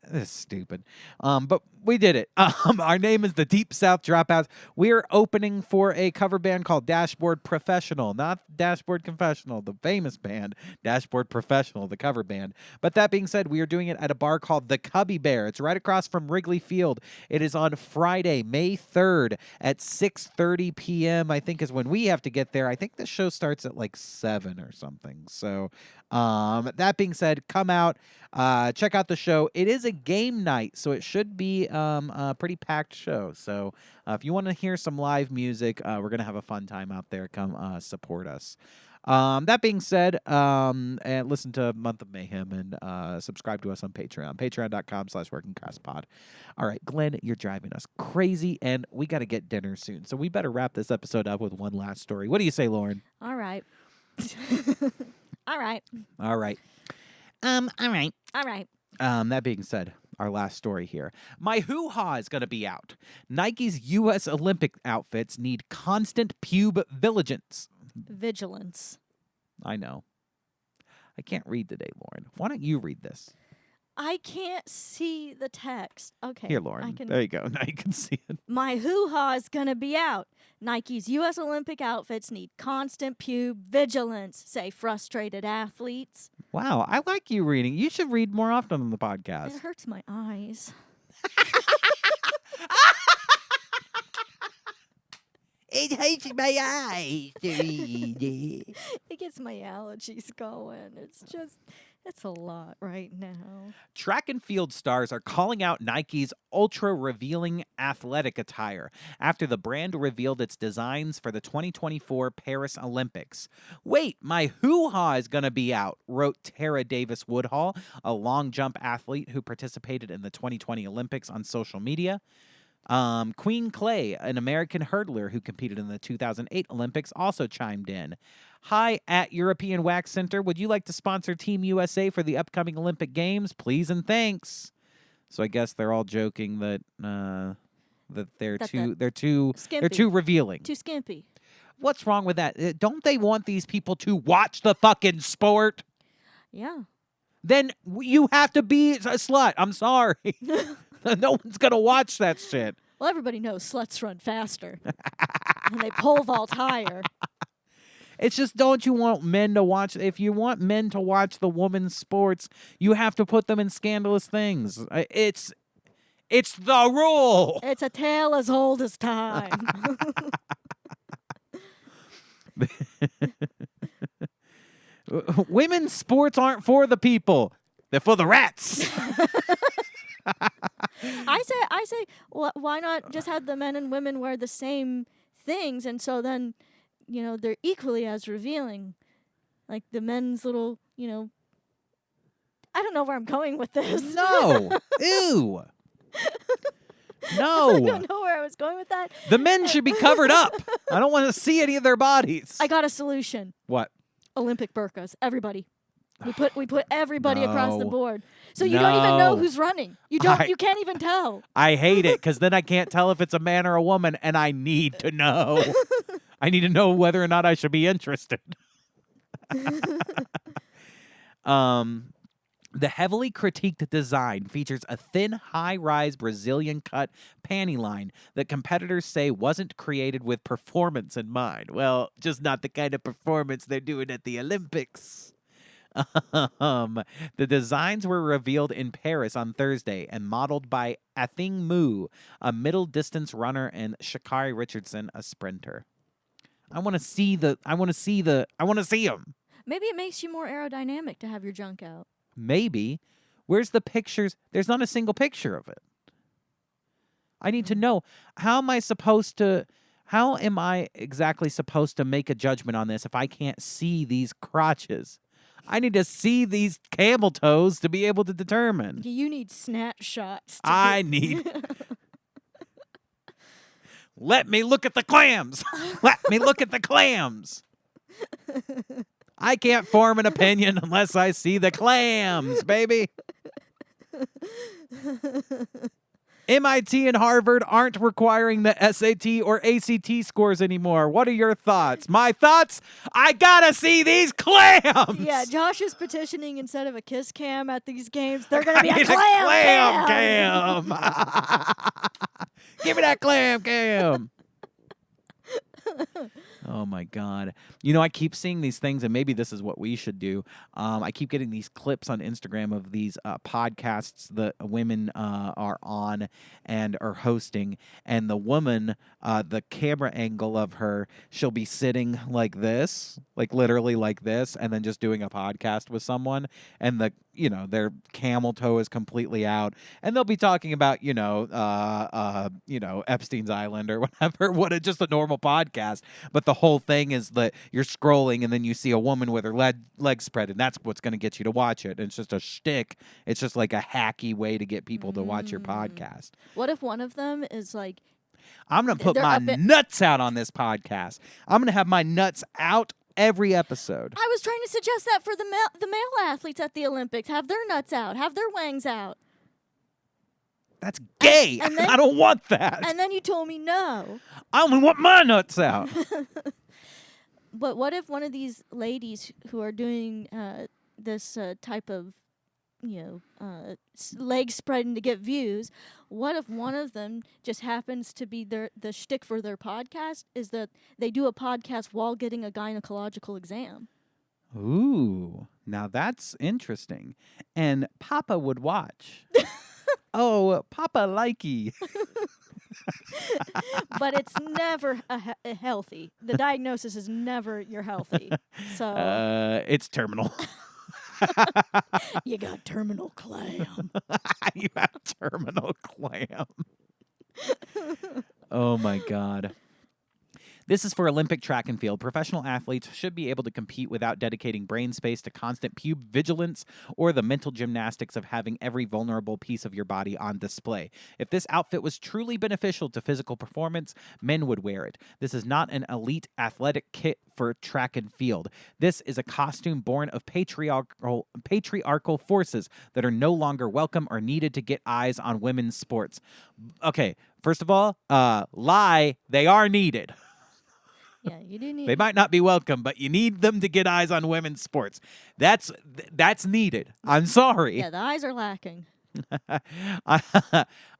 A: This is stupid. But we did it. Our name is the Deep South Dropouts. We're opening for a cover band called Dashboard Professional, not Dashboard Confessional, the famous band, Dashboard Professional, the cover band. But that being said, we are doing it at a bar called the Cubby Bear. It's right across from Wrigley Field. It is on Friday, May 3rd at 6:30 p.m. I think is when we have to get there. I think the show starts at like 7 or something. So that being said, come out, check out the show. It is a game night, so it should be a pretty packed show. So if you want to hear some live music, we're going to have a fun time out there. Come support us. That being said, and listen to Month of Mayhem and subscribe to us on Patreon. Patreon.com/workingcrasspod. All right, Glenn, you're driving us crazy, and we got to get dinner soon. So we better wrap this episode up with one last story. What do you say, Lauren?
B: All right. All right.
A: All right.
B: All right.
A: That being said, our last story here. My hoo-ha is going to be out. Nike's U.S. Olympic outfits need constant pube vigilance. I know. I can't read today, Lauren. Why don't you read this?
B: I can't see the text. Okay.
A: Here, Lauren. There you go. Now you can see it.
B: My hoo-ha is going to be out. Nike's U.S. Olympic outfits need constant pube vigilance, say frustrated athletes.
A: Wow, I like you reading. You should read more often on the podcast.
B: It hurts my eyes.
A: It hurts my eyes to read it.
B: It gets my allergies going. It's a lot right now.
A: Track and field stars are calling out Nike's ultra-revealing athletic attire after the brand revealed its designs for the 2024 Paris Olympics. Wait, my hoo-ha is going to be out, wrote Tara Davis Woodhall, a long jump athlete who participated in the 2020 Olympics on social media. Queen Clay, an American hurdler who competed in the 2008 Olympics, also chimed in. Hi, at European Wax Center. Would you like to sponsor Team USA for the upcoming Olympic Games? Please and thanks. So I guess they're all joking that they're too revealing.
B: Too skimpy.
A: What's wrong with that? Don't they want these people to watch the fucking sport?
B: Yeah.
A: Then you have to be a slut. I'm sorry. No one's going to watch that shit.
B: Well, everybody knows sluts run faster. And they pole vault higher.
A: It's just, don't you want men to watch? If you want men to watch the women's sports, you have to put them in scandalous things. It's the rule.
B: It's a tale as old as time.
A: Women's sports aren't for the people. They're for the rats.
B: I say, why not just have the men and women wear the same things, and so then, they're equally as revealing. Like the men's little, I don't know where I'm going with this.
A: No. Ew. No.
B: I don't know where I was going with that.
A: The men should be covered up. I don't want to see any of their bodies.
B: I got a solution.
A: What?
B: Olympic burqas. Everybody. We put everybody across the board. So you don't even know who's running. You can't even tell.
A: I hate it because then I can't tell if it's a man or a woman, and I need to know. I need to know whether or not I should be interested. The heavily critiqued design features a thin, high-rise Brazilian-cut panty line that competitors say wasn't created with performance in mind. Well, just not the kind of performance they're doing at the Olympics. The designs were revealed in Paris on Thursday and modeled by Athing Mu, a middle-distance runner, and Sha'Carri Richardson, a sprinter. I want to see them.
B: Maybe it makes you more aerodynamic to have your junk out.
A: Maybe. Where's the pictures? There's not a single picture of it. I need to know, how am I exactly supposed to make a judgment on this if I can't see these crotches? I need to see these camel toes to be able to determine.
B: You need snapshots.
A: I need... Let me look at the clams. Let me look at the clams. I can't form an opinion unless I see the clams, baby. MIT and Harvard aren't requiring the SAT or ACT scores anymore. What are your thoughts? My thoughts? I gotta see these clams.
B: Yeah, Josh is petitioning instead of a kiss cam at these games. They're gonna be a clam
A: cam. Give me that clam cam. Oh, my God. You know, I keep seeing these things, and maybe this is what we should do. I keep getting these clips on Instagram of these podcasts that women are on and are hosting. And the woman, the camera angle of her, she'll be sitting like this, like literally like this, and then just doing a podcast with someone. And their camel toe is completely out. And they'll be talking about, Epstein's Island or whatever, just a normal podcast. But the whole thing is that you're scrolling and then you see a woman with her legs spread, and that's what's going to get you to watch it. And it's just a shtick. It's just like a hacky way to get people to watch your podcast.
B: What if one of them is like...
A: I'm going to put my nuts out on this podcast. I'm going to have my nuts out every episode.
B: I was trying to suggest that for the male athletes at the Olympics. Have their nuts out. Have their wangs out.
A: That's gay. And then, I don't want that.
B: And then you told me no.
A: I only want my nuts out.
B: But what if one of these ladies who are doing this type of, leg spreading to get views, what if one of them just happens to be the shtick for their podcast is that they do a podcast while getting a gynecological exam?
A: Ooh, now that's interesting. And Papa would watch. Oh, Papa likey.
B: But it's never healthy. The diagnosis is never you're healthy. So
A: it's terminal.
B: You got terminal clam.
A: You have terminal clam. Oh, my God. This is for Olympic track and field. Professional athletes should be able to compete without dedicating brain space to constant pube vigilance or the mental gymnastics of having every vulnerable piece of your body on display. If this outfit was truly beneficial to physical performance, men would wear it. This is not an elite athletic kit for track and field. This is a costume born of patriarchal forces that are no longer welcome or needed to get eyes on women's sports. Okay, first of all, lie, they are needed.
B: Yeah, you do need.
A: They might not be welcome, but you need them to get eyes on women's sports. That's needed. I'm sorry.
B: Yeah, the eyes are lacking.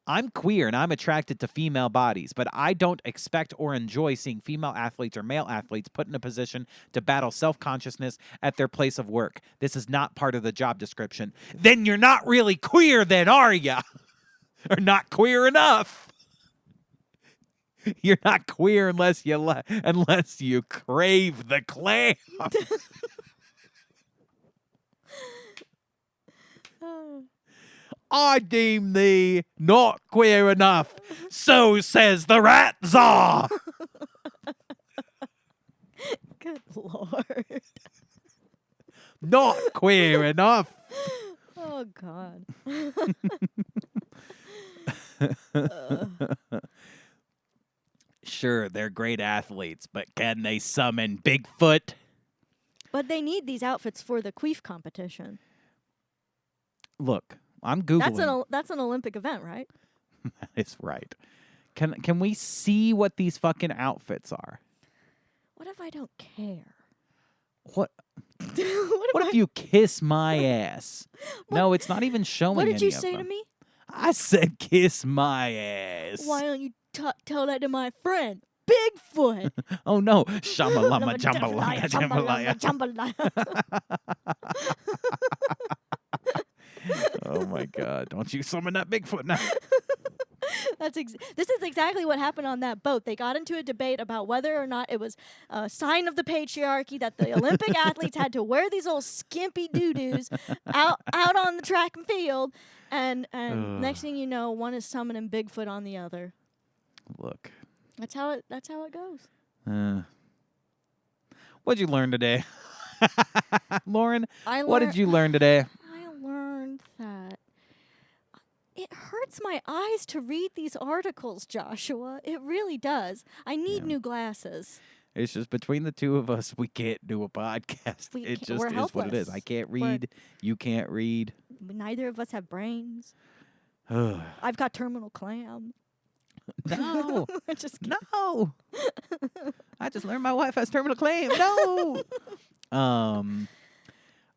A: I'm queer and I'm attracted to female bodies, but I don't expect or enjoy seeing female athletes or male athletes put in a position to battle self-consciousness at their place of work. This is not part of the job description. Then you're not really queer then, are ya? Or not queer enough. You're not queer unless you crave the clam. I deem thee not queer enough. So says the rat czar.
B: Good Lord.
A: Not queer enough.
B: Oh, God.
A: Sure, they're great athletes, but can they summon Bigfoot?
B: But they need these outfits for the queef competition.
A: Look, I'm Googling.
B: That's an Olympic event, right?
A: That is right. Can we see what these fucking outfits are?
B: What if I don't care?
A: What? What if you kiss my ass? No, it's not even showing
B: What did
A: any
B: you
A: of
B: say to
A: them.
B: me?
A: I said kiss my ass.
B: Why don't you tell that to my friend, Bigfoot?
A: Oh no, shamalama jambalaya jambalaya. Oh my God! Don't you summon that Bigfoot now?
B: This is exactly what happened on that boat. They got into a debate about whether or not it was a sign of the patriarchy that the Olympic athletes had to wear these old skimpy doo-doos out on the track and field. And next thing you know, one is summoning Bigfoot on the other.
A: Look.
B: That's how it goes.
A: What'd you learn today? Lauren, what did you learn today?
B: I learned that it hurts my eyes to read these articles, Joshua. It really does. I need new glasses.
A: It's just between the two of us, we can't do a podcast. It just
B: we're
A: is what it is.
B: helpless.
A: I can't read. You can't read.
B: Neither of us have brains. I've got terminal clam.
A: No.
B: Just
A: no. I just learned my wife has terminal clam. No.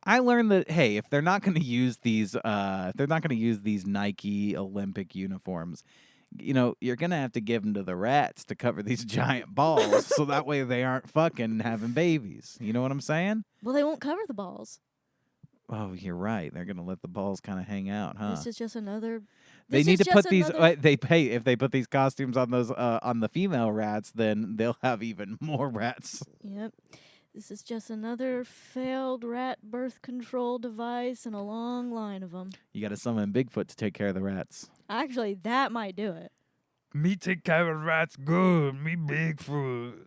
A: I learned that if they're not going to use these Nike Olympic uniforms, you're going to have to give them to the rats to cover these giant balls so that way they aren't fucking having babies. You know what I'm saying?
B: Well, they won't cover the balls.
A: Oh, you're right. They're going to let the balls kind of hang out, huh?
B: This is just another.
A: They need to put these. If they put these costumes on those on the female rats, then they'll have even more rats.
B: Yep. This is just another failed rat birth control device in a long line of them.
A: You got to summon Bigfoot to take care of the rats.
B: Actually, that might do it.
A: Me take care of rats good. Me Bigfoot.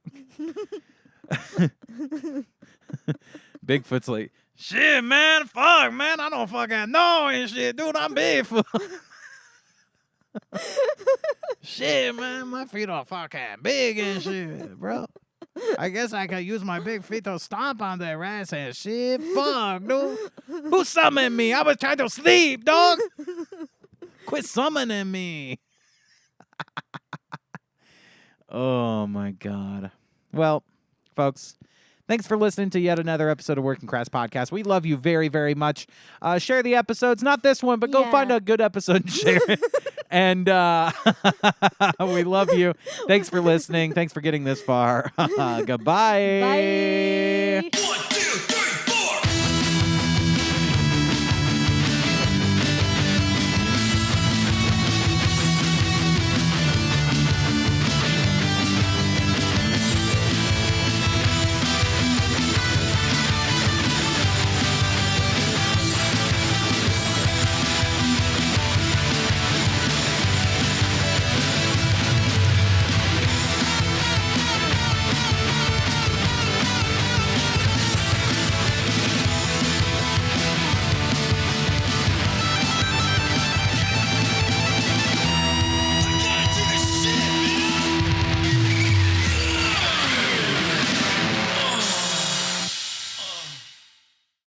A: Bigfoot's like, shit, man, fuck, man, I don't fucking know and shit, dude, I'm Bigfoot. Shit, man, my feet are fucking big and shit, bro. I guess I could use my big feet to stomp on that rat's and shit. Fuck, dude. Who summoned me? I was trying to sleep, dog. Quit summoning me. Oh, my God. Well, folks, thanks for listening to yet another episode of Working Crass Podcast. We love you very, very much. Share the episodes. Not this one, but go find a good episode and share it. And we love you. Thanks for listening. Thanks for getting this far. Goodbye.
B: Bye.